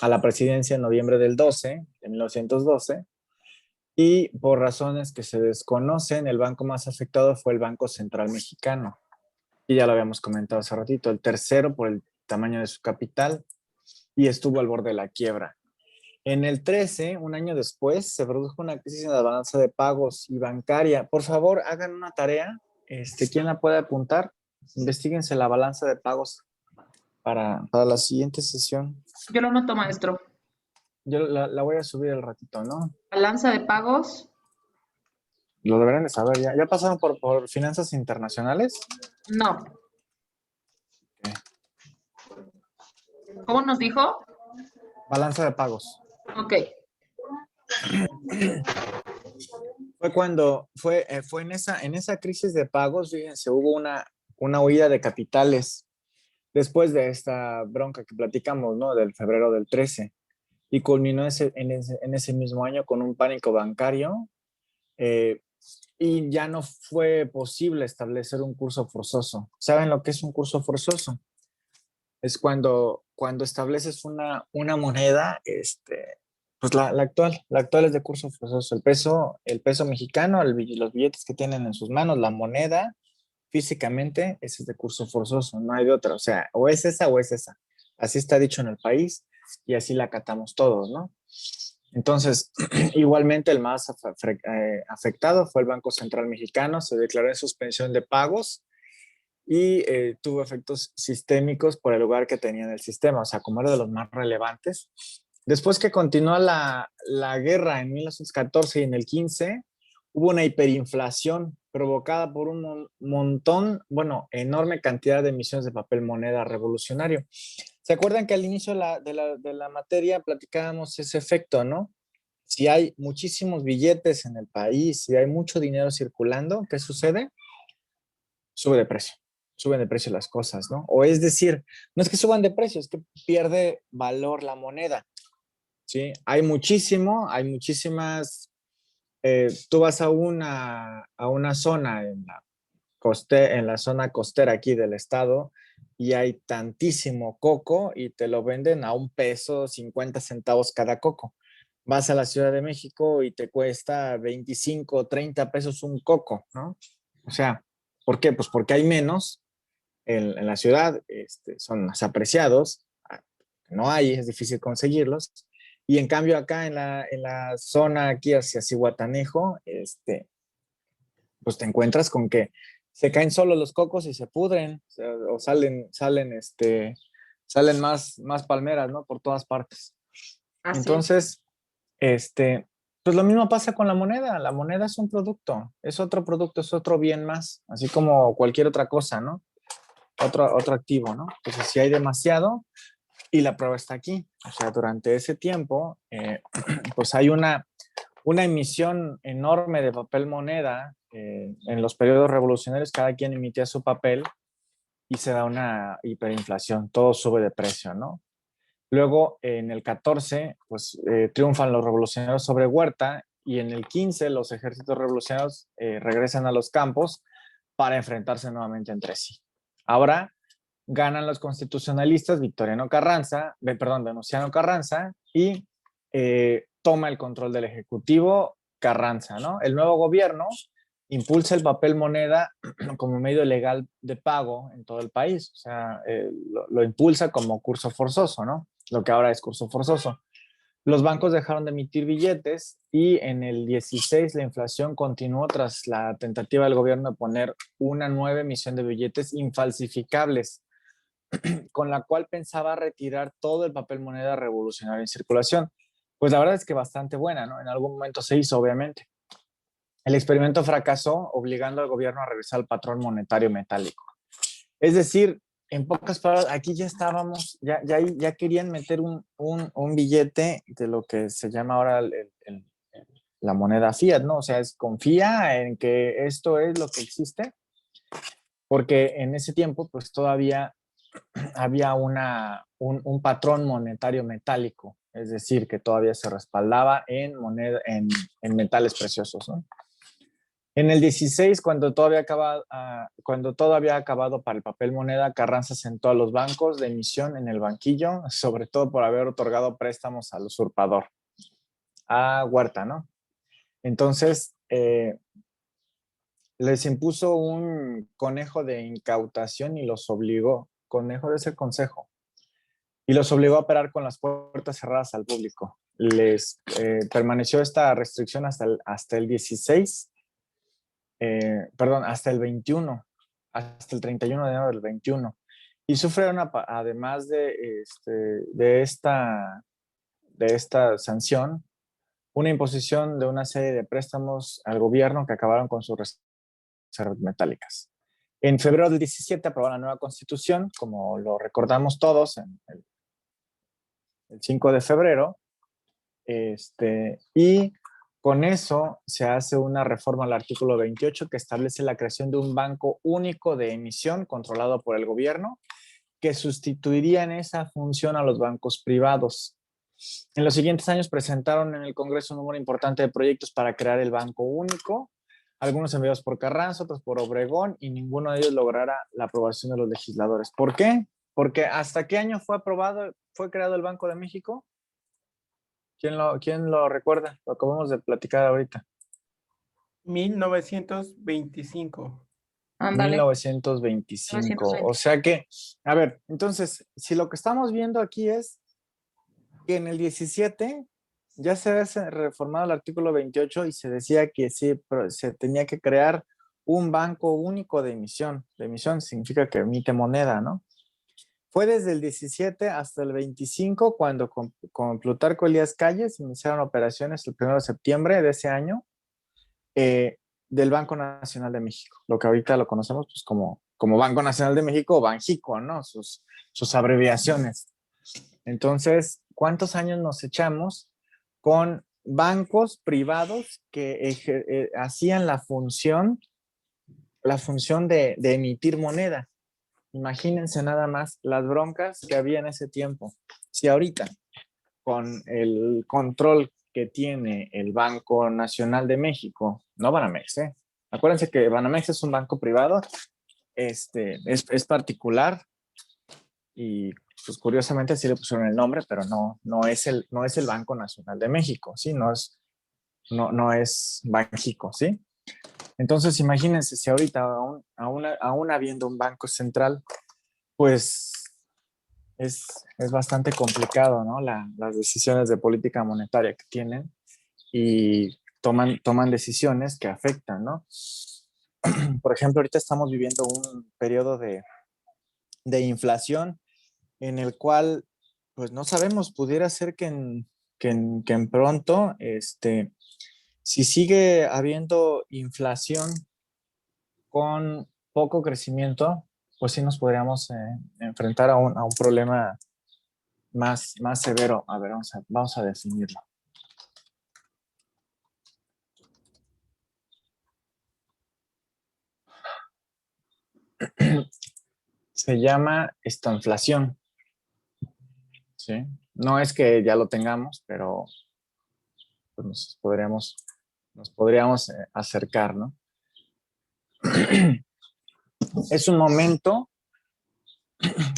a la presidencia en noviembre del 12, de 1912, y por razones que se desconocen, el banco más afectado fue el Banco Central Mexicano. Y ya lo habíamos comentado hace ratito, el tercero por el tamaño de su capital, y estuvo al borde de la quiebra. En el 13, un año después, se produjo una crisis en la balanza de pagos y bancaria. Por favor, hagan una tarea. ¿Quién la puede apuntar? Investíguense la balanza de pagos para la siguiente sesión. Yo lo noto, maestro. Yo la voy a subir al ratito, ¿no? Balanza de pagos. Lo deberán de saber ya. ¿Ya pasaron por finanzas internacionales? No. Ok. ¿Cómo nos dijo? Balanza de pagos. Ok. Fue cuando, fue en esa crisis de pagos, fíjense, hubo una huida de capitales después de esta bronca que platicamos, ¿no? Del febrero del 13, y culminó en ese mismo año con un pánico bancario, eh, y ya no fue posible establecer un curso forzoso. ¿Saben lo que es un curso forzoso? Es cuando estableces una moneda, pues la actual es de curso forzoso. El peso mexicano, los billetes que tienen en sus manos, la moneda, físicamente, ese es de curso forzoso, no hay de otra. O sea, o es esa o es esa. Así está dicho en el país y así la acatamos todos, ¿no? Entonces, igualmente el más afectado fue el Banco Central Mexicano, se declaró en suspensión de pagos y tuvo efectos sistémicos por el lugar que tenía en el sistema, o sea, como era de los más relevantes. Después que continuó la guerra en 1914 y en el 15, hubo una hiperinflación provocada por un montón, bueno, enorme cantidad de emisiones de papel moneda revolucionario. ¿Se acuerdan que al inicio de la materia platicábamos ese efecto, ¿no? Si hay muchísimos billetes en el país, si hay mucho dinero circulando, ¿qué sucede? Sube de precio, suben de precio las cosas, ¿no? O es decir, no es que suban de precio, es que pierde valor la moneda, ¿sí? Hay muchísimas, tú vas a una zona en la zona costera aquí del estado y hay tantísimo coco y te lo venden a $1.50 cada coco. Vas a la Ciudad de México y te cuesta 25, 30 pesos un coco, ¿no? O sea, ¿por qué? Pues porque hay menos en la ciudad, son más apreciados, no hay, es difícil conseguirlos. Y en cambio acá en la zona aquí hacia Cihuatanejo, pues te encuentras con que se caen solo los cocos y se pudren, o salen más palmeras, ¿no? Por todas partes. Así es. Entonces, pues lo mismo pasa con la moneda. La moneda es un producto, es otro producto, es otro bien más, así como cualquier otra cosa, ¿no? Otro activo, ¿no? Entonces, si hay demasiado, y la prueba está aquí. O sea, durante ese tiempo, pues hay una emisión enorme de papel moneda. En los periodos revolucionarios, cada quien emitía su papel y se da una hiperinflación, todo sube de precio, ¿no? Luego, en el 14, pues triunfan los revolucionarios sobre Huerta, y en el 15 los ejércitos revolucionarios regresan a los campos para enfrentarse nuevamente entre sí. Ahora ganan los constitucionalistas Venustiano Carranza, y toma el control del Ejecutivo Carranza, ¿no? El nuevo gobierno impulsa el papel moneda como medio legal de pago en todo el país, o sea, lo impulsa como curso forzoso, ¿no? Lo que ahora es curso forzoso. Los bancos dejaron de emitir billetes, y en el 16 la inflación continuó tras la tentativa del gobierno de poner una nueva emisión de billetes infalsificables, con la cual pensaba retirar todo el papel moneda revolucionario en circulación. Pues la verdad es que bastante buena, ¿no? En algún momento se hizo, obviamente. El experimento fracasó, obligando al gobierno a regresar al patrón monetario metálico. Es decir, en pocas palabras, aquí ya estábamos, ya querían meter un billete de lo que se llama ahora la moneda fiat, ¿no? O sea, confía en que esto es lo que existe, porque en ese tiempo, pues todavía había un patrón monetario metálico, es decir, que todavía se respaldaba en metales preciosos, ¿no? En el 16, cuando todo había acabado para el papel moneda, Carranza sentó a los bancos de emisión en el banquillo, sobre todo por haber otorgado préstamos al usurpador, a Huerta, ¿no? Entonces, les impuso un conejo de incautación y los obligó, conejo de ese consejo, y los obligó a operar con las puertas cerradas al público. Les permaneció esta restricción hasta el 16, hasta el 21, hasta el 31 de enero del 21. Y sufrieron, además de esta sanción, una imposición de una serie de préstamos al gobierno que acabaron con sus reservas metálicas. En febrero del 17 aprobaron la nueva constitución, como lo recordamos todos, el 5 de febrero, y con eso se hace una reforma al artículo 28 que establece la creación de un banco único de emisión controlado por el gobierno, que sustituiría en esa función a los bancos privados. En los siguientes años presentaron en el Congreso un número importante de proyectos para crear el banco único, algunos enviados por Carranza, otros por Obregón, y ninguno de ellos lograra la aprobación de los legisladores. ¿Por qué? Porque ¿hasta qué año fue creado el Banco de México? ¿Quién lo recuerda? Lo acabamos de platicar ahorita. 1925. Ándale, 1925. 920. O sea que, a ver, entonces, si lo que estamos viendo aquí es que en el 17 ya se había reformado el artículo 28 y se decía que sí, se tenía que crear un banco único de emisión. De emisión significa que emite moneda, ¿no? Fue desde el 17 hasta el 25 cuando con Plutarco Elías Calles iniciaron operaciones el 1 de septiembre de ese año, del Banco Nacional de México, lo que ahorita lo conocemos pues, como Banco Nacional de México o Banjico, ¿no? Sus abreviaciones. Entonces, ¿cuántos años nos echamos con bancos privados que hacían la función de emitir moneda? Imagínense nada más las broncas que había en ese tiempo. Si ahorita, con el control que tiene el Banco Nacional de México, no Banamex, acuérdense que Banamex es un banco privado, es particular, y pues curiosamente sí le pusieron el nombre, pero no es el Banco Nacional de México, ¿sí? No es Banjico, ¿sí? Entonces imagínense si ahorita aún habiendo un banco central, pues es bastante complicado, ¿no? Las decisiones de política monetaria que tienen, y toman decisiones que afectan, ¿no? Por ejemplo, ahorita estamos viviendo un periodo de inflación en el cual, pues no sabemos, pudiera ser que en pronto, si sigue habiendo inflación con poco crecimiento, pues sí nos podríamos enfrentar a un problema más severo. A ver, vamos a definirlo. Se llama estanflación. ¿sí? No es que ya lo tengamos, pero pues nos podríamos acercar, ¿no? Es un momento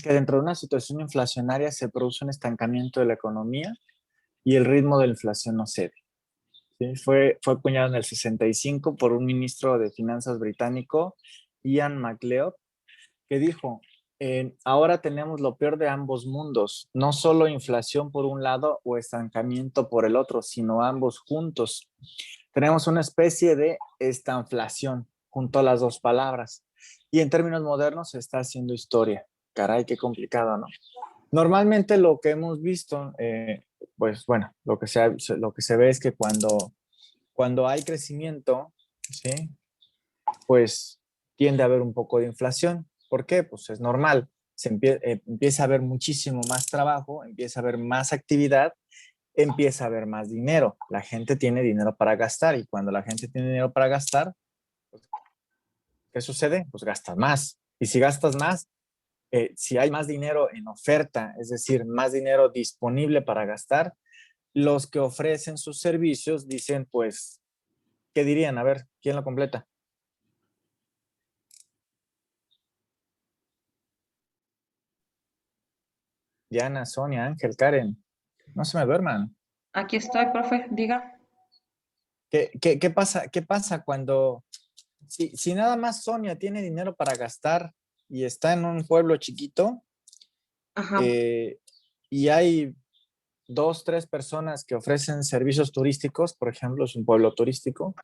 que dentro de una situación inflacionaria se produce un estancamiento de la economía y el ritmo de la inflación no cede. ¿Sí? Fue acuñado en el 65 por un ministro de finanzas británico, Ian MacLeod, que dijo, ahora tenemos lo peor de ambos mundos, no solo inflación por un lado o estancamiento por el otro, sino ambos juntos. Tenemos una especie de estanflación junto a las dos palabras. Y en términos modernos se está haciendo historia. Caray, qué complicado, ¿no? Normalmente lo que hemos visto, pues bueno, lo que se ve es que cuando hay crecimiento, ¿sí? Pues tiende a haber un poco de inflación. ¿Por qué? Pues es normal. Empieza a haber muchísimo más trabajo, empieza a haber más actividad, empieza a haber más dinero. La gente tiene dinero para gastar y cuando la gente tiene dinero para gastar, pues, ¿qué sucede? Pues gastas más. Y si gastas más, si hay más dinero en oferta, es decir, más dinero disponible para gastar, los que ofrecen sus servicios dicen, pues, ¿qué dirían? A ver, ¿quién lo completa? Diana, Sonia, Ángel, Karen, no se me duerman. Aquí estoy, profe, diga. Qué pasa cuando, si nada más Sonia tiene dinero para gastar y está en un pueblo chiquito Ajá, eh, y hay dos, tres personas que ofrecen servicios turísticos, por ejemplo, es un pueblo turístico,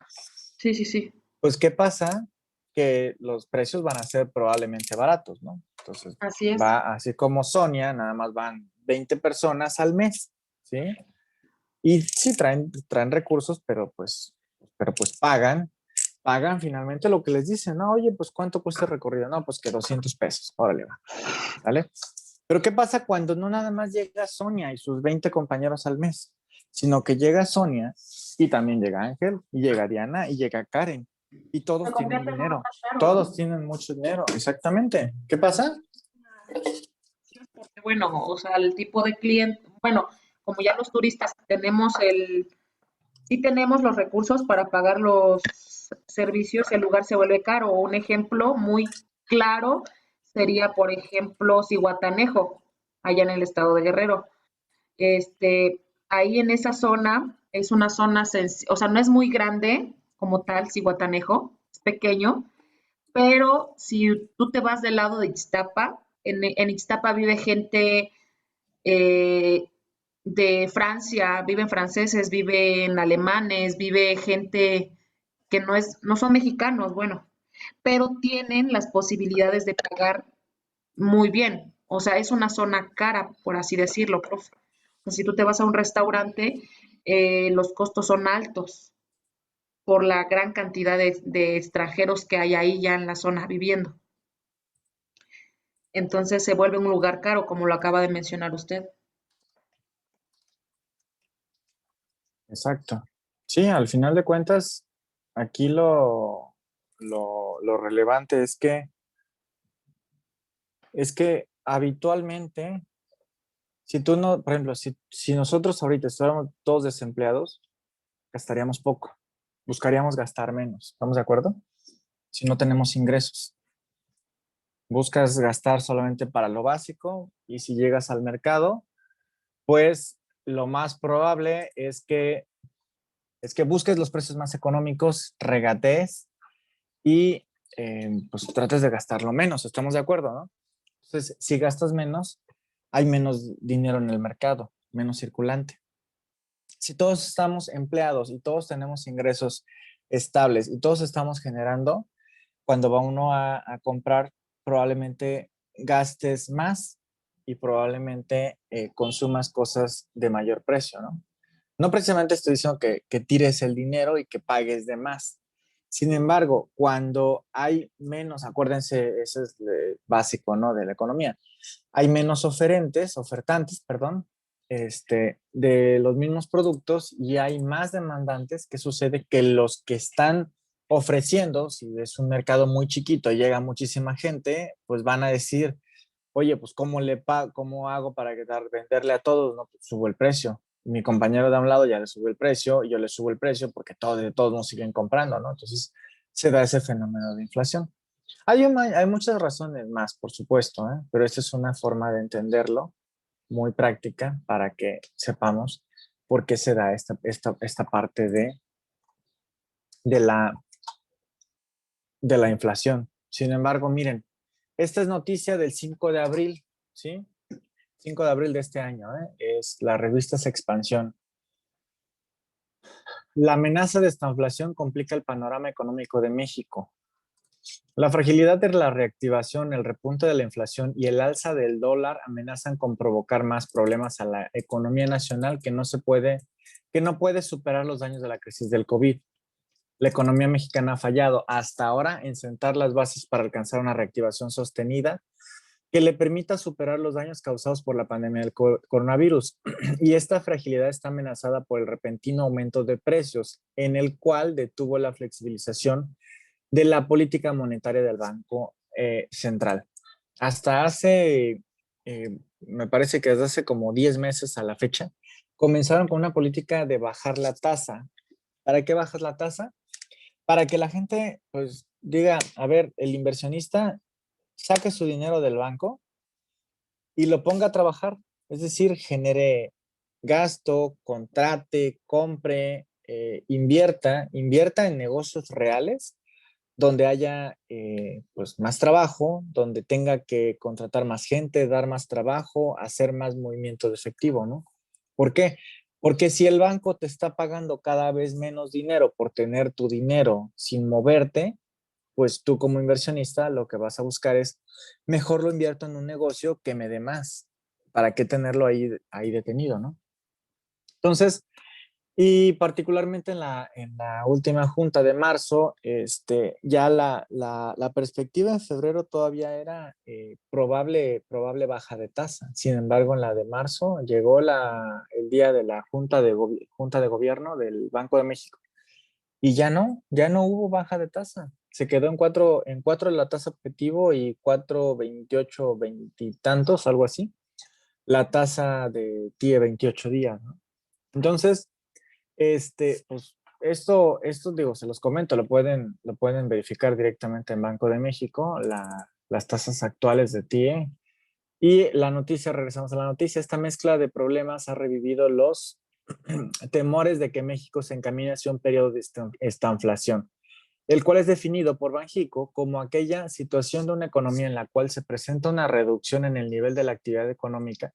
sí, sí, sí, pues ¿qué pasa? Que los precios van a ser probablemente baratos, ¿no? Entonces, así es. va así como Sonia, nada más van 20 personas al mes, ¿sí? Y sí traen recursos, pero pues pagan finalmente lo que les dicen, ¿no? Oye, pues ¿cuánto cuesta el recorrido? No, pues que 200 pesos, órale, va, ¿vale? Pero ¿qué pasa cuando no nada más llega Sonia y sus 20 compañeros al mes, sino que llega Sonia y también llega Ángel, y llega Diana, y llega Karen, y Se todos tienen convierte en uno dinero, más caro, ¿no? todos tienen mucho dinero, exactamente. ¿Qué pasa? Porque, bueno, o sea, el tipo de cliente, bueno, como ya los turistas tenemos sí tenemos los recursos para pagar los servicios, el lugar se vuelve caro. Un ejemplo muy claro sería, por ejemplo, Zihuatanejo, allá en el estado de Guerrero. Ahí en esa zona, es una zona, o sea, no es muy grande como tal, Zihuatanejo, es pequeño, pero si tú te vas del lado de Ixtapa, en Ixtapa vive gente eh, de Francia, viven franceses, viven alemanes, vive gente que no son mexicanos, bueno, pero tienen las posibilidades de pagar muy bien. O sea, es una zona cara, por así decirlo, profe. O sea, si tú te vas a un restaurante, los costos son altos por la gran cantidad de extranjeros que hay ahí ya en la zona viviendo. Entonces se vuelve un lugar caro, como lo acaba de mencionar usted. Exacto. Sí, al final de cuentas, aquí lo relevante es que habitualmente, si tú no, por ejemplo, si nosotros ahorita estuviéramos todos desempleados, gastaríamos poco, buscaríamos gastar menos, ¿estamos de acuerdo? Si no tenemos ingresos, buscas gastar solamente para lo básico y si llegas al mercado, pues lo más probable es que busques los precios más económicos, regatees y pues trates de gastarlo menos, ¿estamos de acuerdo, no? Entonces, si gastas menos, hay menos dinero en el mercado, menos circulante. Si todos estamos empleados y todos tenemos ingresos estables y todos estamos generando, cuando va uno a comprar, probablemente gastes más y probablemente consumas cosas de mayor precio, ¿no? No precisamente estoy diciendo que tires el dinero y que pagues de más. Sin embargo, cuando hay menos, acuérdense, eso es básico, ¿no? De la economía. Hay menos ofertantes, perdón, de los mismos productos y hay más demandantes. ¿Qué sucede? Que los que están ofreciendo, si es un mercado muy chiquito, llega muchísima gente, pues van a decir, oye, pues ¿cómo hago para venderle a todos? No, pues subo el precio. Mi compañero de a un lado ya le sube el precio, yo le subo el precio porque todos nos siguen comprando, ¿no? Entonces se da ese fenómeno de inflación. Hay muchas razones más, por supuesto, ¿eh? Pero esta es una forma de entenderlo muy práctica para que sepamos por qué se da esta parte de la, de la inflación. Sin embargo, miren, esta es noticia del 5 de abril, ¿sí? 5 de abril de este año, ¿eh? Es la revista Expansión. La amenaza de esta inflación complica el panorama económico de México. La fragilidad de la reactivación, el repunte de la inflación y el alza del dólar amenazan con provocar más problemas a la economía nacional que no puede superar los daños de la crisis del COVID. La economía mexicana ha fallado hasta ahora en sentar las bases para alcanzar una reactivación sostenida que le permita superar los daños causados por la pandemia del coronavirus. Y esta fragilidad está amenazada por el repentino aumento de precios, en el cual detuvo la flexibilización de la política monetaria del Banco Central. Hasta me parece que desde hace como 10 meses a la fecha, comenzaron con una política de bajar la tasa. ¿Para qué bajas la tasa? Para que la gente, pues, diga, a ver, el inversionista saque su dinero del banco y lo ponga a trabajar. Es decir, genere gasto, contrate, compre, invierta en negocios reales donde haya pues más trabajo, donde tenga que contratar más gente, dar más trabajo, hacer más movimiento de efectivo, ¿no? ¿Por qué? Porque si el banco te está pagando cada vez menos dinero por tener tu dinero sin moverte, pues tú como inversionista lo que vas a buscar es, mejor lo invierto en un negocio que me dé más. ¿Para qué tenerlo ahí detenido, no? Entonces, y particularmente en la última junta de marzo, ya la perspectiva en febrero todavía era probable baja de tasa. Sin embargo, en la de marzo llegó el día de la junta de gobierno del Banco de México y ya no hubo baja de tasa. Se quedó en cuatro la tasa objetivo y 4.28, veintitantos, algo así. La tasa de TIE 28 días, ¿no? Entonces, pues esto digo, se los comento, lo pueden verificar directamente en Banco de México, las tasas actuales de TIE. Y regresamos a la noticia, esta mezcla de problemas ha revivido los temores de que México se encamine hacia un periodo de estanflación, el cual es definido por Banxico como aquella situación de una economía en la cual se presenta una reducción en el nivel de la actividad económica,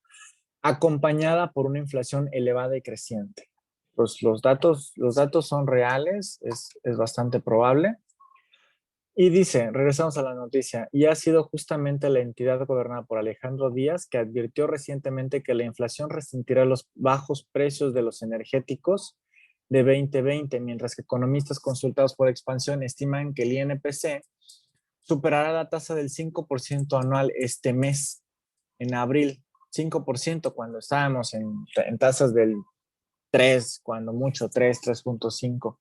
acompañada por una inflación elevada y creciente. Pues los datos son reales, es bastante probable. Y dice, regresamos a la noticia, y ha sido justamente la entidad gobernada por Alejandro Díaz que advirtió recientemente que la inflación resentirá los bajos precios de los energéticos de 2020, mientras que economistas consultados por Expansión estiman que el INPC superará la tasa del 5% anual este mes, en abril. 5% cuando estábamos en tasas del 3, cuando mucho 3.5.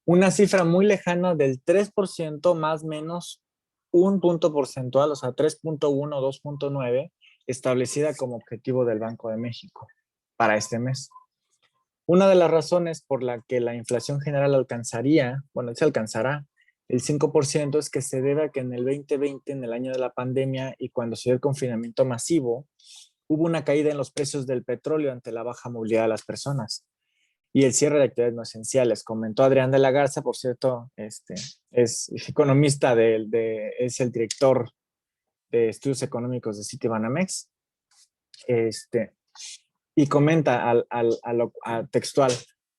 Una cifra muy lejana del 3% más menos un punto porcentual, o sea, 3.1 o 2.9, establecida como objetivo del Banco de México para este mes. Una de las razones por la que la inflación general se alcanzará el 5% es que se debe a que en el 2020, en el año de la pandemia y cuando se dio el confinamiento masivo, hubo una caída en los precios del petróleo ante la baja movilidad de las personas y el cierre de actividades no esenciales. Comentó Adrián de la Garza, por cierto, es economista, es el director de estudios económicos de Citibanamex, y comenta textual,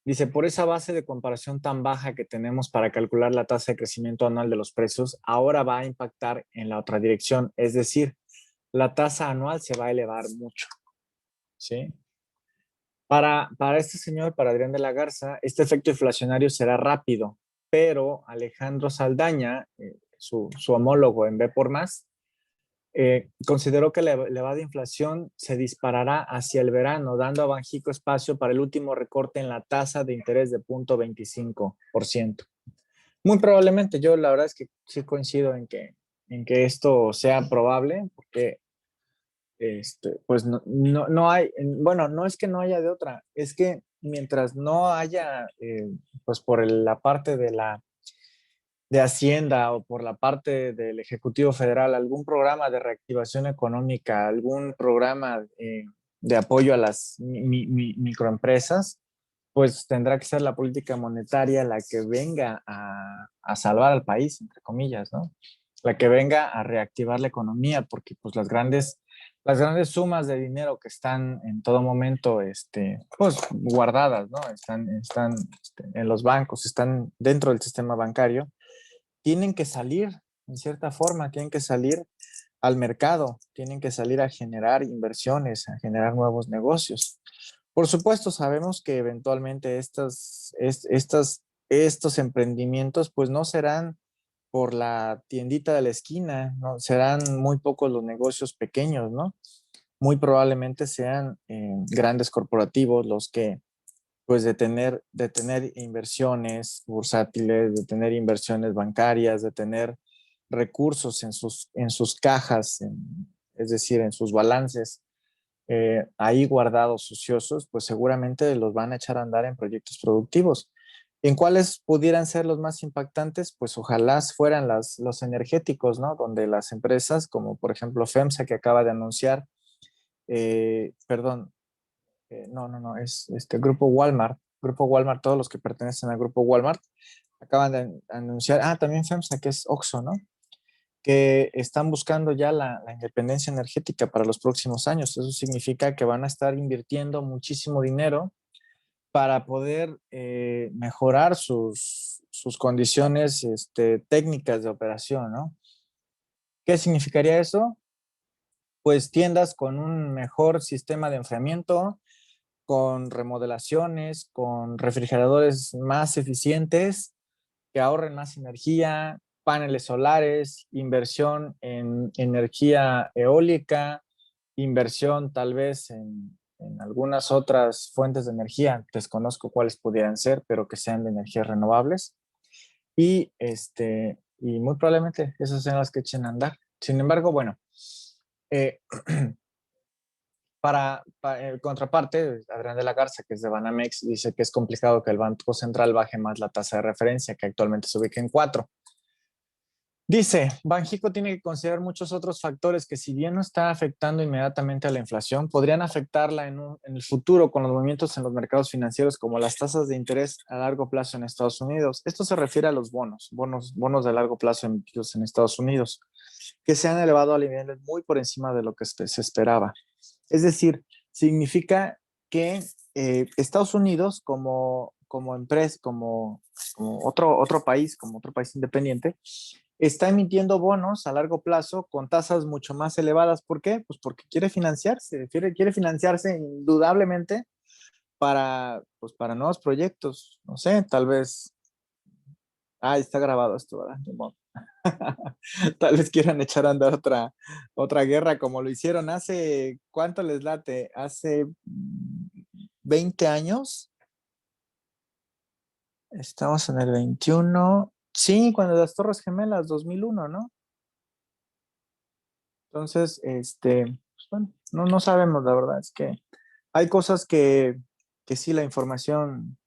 dice, por esa base de comparación tan baja que tenemos para calcular la tasa de crecimiento anual de los precios, ahora va a impactar en la otra dirección, es decir, la tasa anual se va a elevar mucho, ¿sí? Para este señor, para Adrián de la Garza, este efecto inflacionario será rápido, pero Alejandro Saldaña, su homólogo en B por Más, consideró que la elevada inflación se disparará hacia el verano, dando a Banxico espacio para el último recorte en la tasa de interés de 0.25%. Muy probablemente, yo la verdad es que sí coincido en que esto sea probable, porque pues no hay, bueno, no es que no haya de otra, es que mientras no haya, pues por la parte de Hacienda o por la parte del Ejecutivo Federal, algún programa de reactivación económica, algún programa de apoyo a las microempresas, pues tendrá que ser la política monetaria la que venga a salvar al país, entre comillas, ¿no? La que venga a reactivar la economía, porque pues las grandes sumas de dinero que están en todo momento, pues guardadas, ¿no? Están en los bancos, están dentro del sistema bancario, tienen que salir, en cierta forma, tienen que salir al mercado, tienen que salir a generar inversiones, a generar nuevos negocios. Por supuesto, sabemos que eventualmente estos emprendimientos pues no serán por la tiendita de la esquina, ¿no? Serán muy pocos los negocios pequeños, ¿no? Muy probablemente sean grandes corporativos los que pues de tener inversiones bursátiles, de tener inversiones bancarias, de tener recursos en sus cajas, es decir, en sus balances, ahí guardados ociosos, pues seguramente los van a echar a andar en proyectos productivos. ¿En cuáles pudieran ser los más impactantes? Pues ojalá fueran los energéticos, ¿no? Donde las empresas, como por ejemplo FEMSA, que acaba de anunciar, perdón, no, es este Grupo Walmart, todos los que pertenecen al Grupo Walmart, acaban de anunciar, también FEMSA, que es Oxxo, ¿no? Que están buscando ya la independencia energética para los próximos años. Eso significa que van a estar invirtiendo muchísimo dinero para poder mejorar sus condiciones técnicas de operación, ¿no? ¿Qué significaría eso? Pues tiendas con un mejor sistema de enfriamiento, con remodelaciones, con refrigeradores más eficientes, que ahorren más energía, paneles solares, inversión en energía eólica, inversión tal vez en algunas otras fuentes de energía, desconozco cuáles pudieran ser, pero que sean de energías renovables. Y muy probablemente esas sean las que echen a andar. Sin embargo, bueno, eh, contraparte, Adrián de la Garza, que es de Banamex, dice que es complicado que el Banco Central baje más la tasa de referencia, que actualmente se ubica en 4. Dice, Banxico tiene que considerar muchos otros factores que si bien no está afectando inmediatamente a la inflación, podrían afectarla en el futuro con los movimientos en los mercados financieros como las tasas de interés a largo plazo en Estados Unidos. Esto se refiere a los bonos de largo plazo emitidos en Estados Unidos, que se han elevado a niveles muy por encima de lo que se esperaba. Es decir, significa que Estados Unidos como empresa, como otro país independiente, está emitiendo bonos a largo plazo con tasas mucho más elevadas. ¿Por qué? Pues porque quiere financiarse indudablemente pues para nuevos proyectos. No sé, tal vez, está grabado esto, ¿verdad? Tal vez quieran echar a andar otra guerra como lo hicieron hace, ¿cuánto les late? Hace 20 años. Estamos en el 21. Sí, cuando las Torres Gemelas, 2001, ¿no? Entonces, pues bueno, no sabemos, la verdad es que hay cosas que sí la información,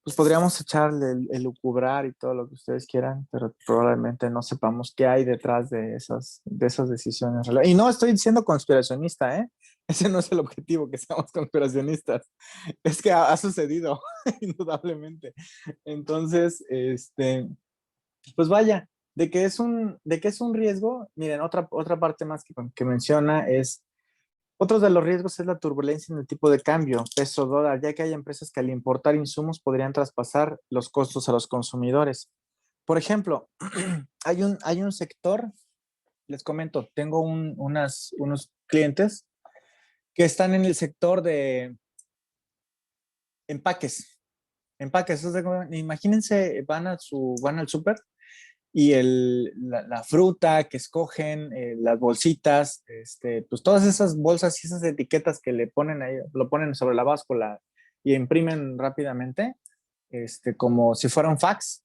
pues podríamos echarle el lucubrar y todo lo que ustedes quieran, pero probablemente no sepamos qué hay detrás de esas decisiones. Y no estoy diciendo conspiracionista, ¿eh? Ese no es el objetivo, que seamos conspiracionistas. Es que ha sucedido, indudablemente. Entonces, pues vaya, de que es un riesgo, miren, otra parte más que menciona es, otro de los riesgos es la turbulencia en el tipo de cambio, peso dólar, ya que hay empresas que al importar insumos podrían traspasar los costos a los consumidores. Por ejemplo, hay un sector, les comento, tengo unos clientes que están en el sector de empaques. Empaques, imagínense, van al súper y la fruta que escogen, las bolsitas, pues todas esas bolsas y esas etiquetas que le ponen ahí, lo ponen sobre la báscula y imprimen rápidamente, como si fuera un fax,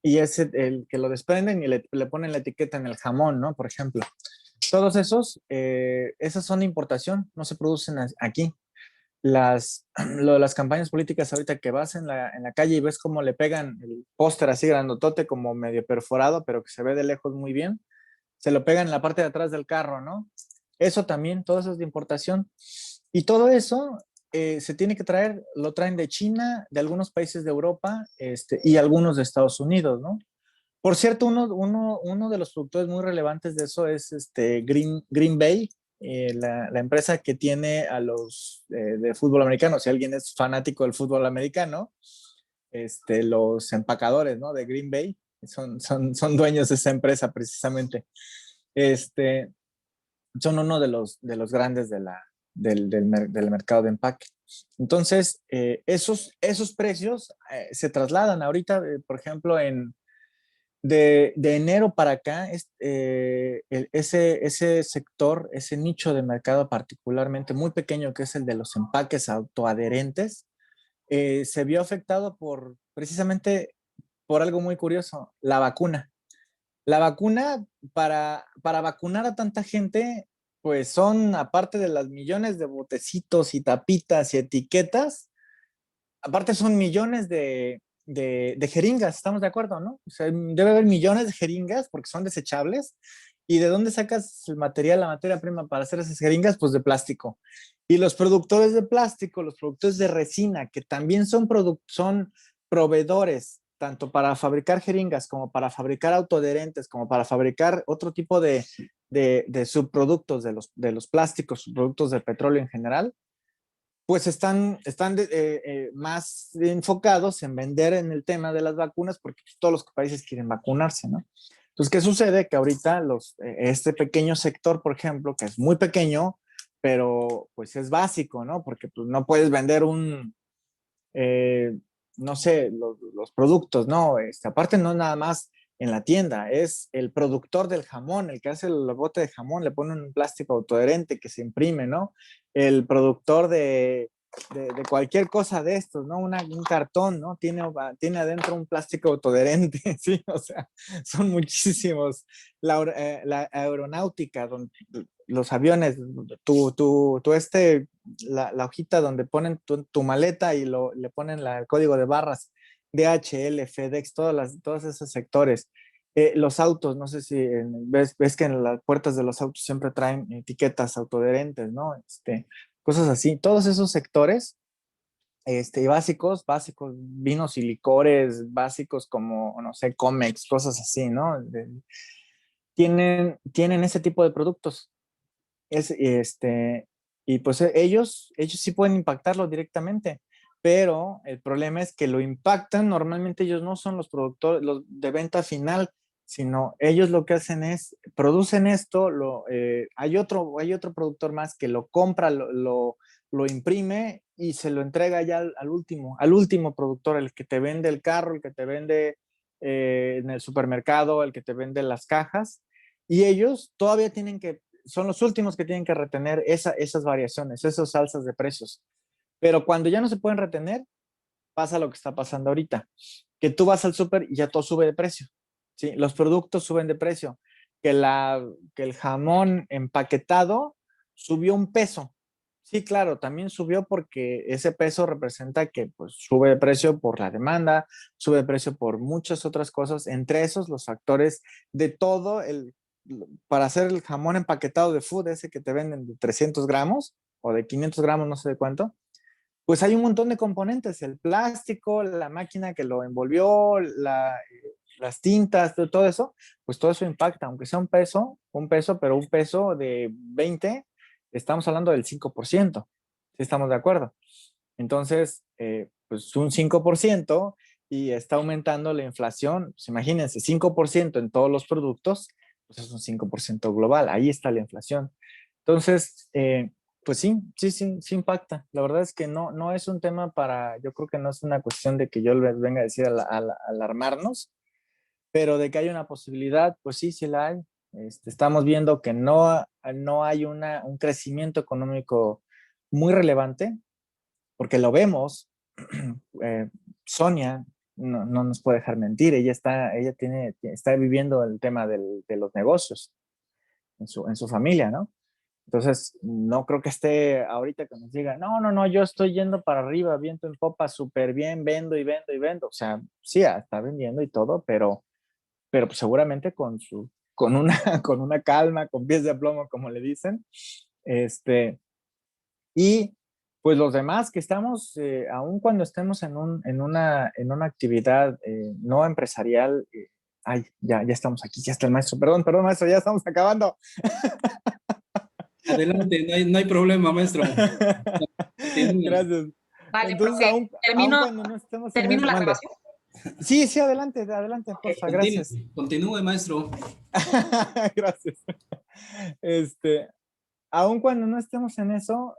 y es el que lo desprenden y le ponen la etiqueta en el jamón, ¿no? Por ejemplo. Todos esos, esas son de importación, no se producen aquí. Las campañas políticas ahorita que vas en la calle y ves cómo le pegan el póster así grandotote, como medio perforado, pero que se ve de lejos muy bien, se lo pegan en la parte de atrás del carro, ¿no? Eso también, todo eso es de importación. Y todo eso se tiene que traer, lo traen de China, de algunos países de Europa, y algunos de Estados Unidos, ¿no? Por cierto, uno de los productores muy relevantes de eso es Green Bay, la empresa que tiene a los de fútbol americano. Si alguien es fanático del fútbol americano, los empacadores, ¿no? De Green Bay son dueños de esa empresa precisamente. Este, Son uno de los grandes del mercado de empaque. Entonces, esos precios se trasladan ahorita, por ejemplo, de enero para acá, ese sector, ese nicho de mercado particularmente muy pequeño, que es el de los empaques autoadherentes, se vio afectado precisamente por algo muy curioso, la vacuna. La vacuna, para vacunar a tanta gente, pues son, aparte de las millones de botecitos y tapitas y etiquetas, aparte son millones de jeringas, ¿estamos de acuerdo, no? O sea, debe haber millones de jeringas porque son desechables. ¿Y de dónde sacas el material, la materia prima para hacer esas jeringas? Pues de plástico. Y los productores de plástico, los productores de resina, que también son proveedores, tanto para fabricar jeringas como para fabricar autoadherentes, como para fabricar otro tipo de subproductos de los plásticos, subproductos del petróleo en general, pues están más enfocados en vender en el tema de las vacunas porque todos los países quieren vacunarse, ¿no? Entonces, ¿qué sucede? Que ahorita este pequeño sector, por ejemplo, que es muy pequeño, pero pues es básico, ¿no? Porque pues, no puedes vender eh, no sé, los productos, ¿no? Aparte no nada más en la tienda, es el productor del jamón, el que hace el bote de jamón, le pone un plástico autoadherente que se imprime, ¿no? El productor de cualquier cosa de estos, ¿no? Un cartón, ¿no? Tiene adentro un plástico autoadherente, ¿sí? O sea, son muchísimos. La aeronáutica, los aviones, la hojita donde ponen tu maleta y le ponen el código de barras, DHL, FedEx, todos esos sectores. Los autos, no sé si ves que en las puertas de los autos siempre traen etiquetas autoadherentes, ¿no? Cosas así. Todos esos sectores, básicos, vinos y licores, básicos como, no sé, Comex, cosas así, ¿no? Tienen ese tipo de productos. Es, y pues ellos sí pueden impactarlo directamente, pero el problema es que lo impactan, normalmente ellos no son los productores, los de venta final, sino ellos lo que hacen es, producen esto, hay otro productor más que lo compra, lo imprime y se lo entrega ya al último productor, el que te vende el carro, el que te vende en el supermercado, el que te vende las cajas, y ellos todavía son los últimos que tienen que retener esas variaciones, esas alzas de precios. Pero cuando ya no se pueden retener, pasa lo que está pasando ahorita, que tú vas al súper y ya todo sube de precio, ¿sí? Los productos suben de precio, que el jamón empaquetado subió 1 peso. Sí, claro, también subió porque ese peso representa que pues, sube de precio por la demanda, sube de precio por muchas otras cosas, entre esos los factores de todo para hacer el jamón empaquetado de food, ese que te venden de 300 gramos o de 500 gramos, no sé de cuánto, pues hay un montón de componentes, el plástico, la máquina que lo envolvió, las tintas, todo eso, pues todo eso impacta, aunque sea un peso, pero un peso de 20, estamos hablando del 5%, ¿sí estamos de acuerdo? Entonces, pues un 5% y está aumentando la inflación, pues imagínense, 5% en todos los productos, pues es un 5% global, ahí está la inflación. Entonces, pues sí impacta. La verdad es que no es un tema yo creo que no es una cuestión de que yo les venga a decir alarmarnos, pero de que hay una posibilidad, pues sí la hay. Estamos viendo que no hay un crecimiento económico muy relevante, porque lo vemos. eh, Sonia no nos puede dejar mentir, ella está viviendo el tema de los negocios. en su familia, ¿no? Entonces, no creo que esté ahorita que nos diga, no, yo estoy yendo para arriba, viento en popa, súper bien, vendo y vendo y vendo. O sea, sí, está vendiendo y todo, pero pues seguramente con una, con una calma, con pies de plomo, como le dicen. Y pues los demás que estamos, aun cuando estemos en una actividad no empresarial, ay, ya estamos aquí, ya está el maestro, perdón, maestro, ya estamos acabando. Adelante, no hay problema, maestro. Continúe. Gracias. Vale, Entonces, profe, aun cuando no estemos en termino eso, la mande. grabación. Sí, adelante, porfa, gracias. Continúe, maestro. Gracias. Aun cuando no estemos en eso,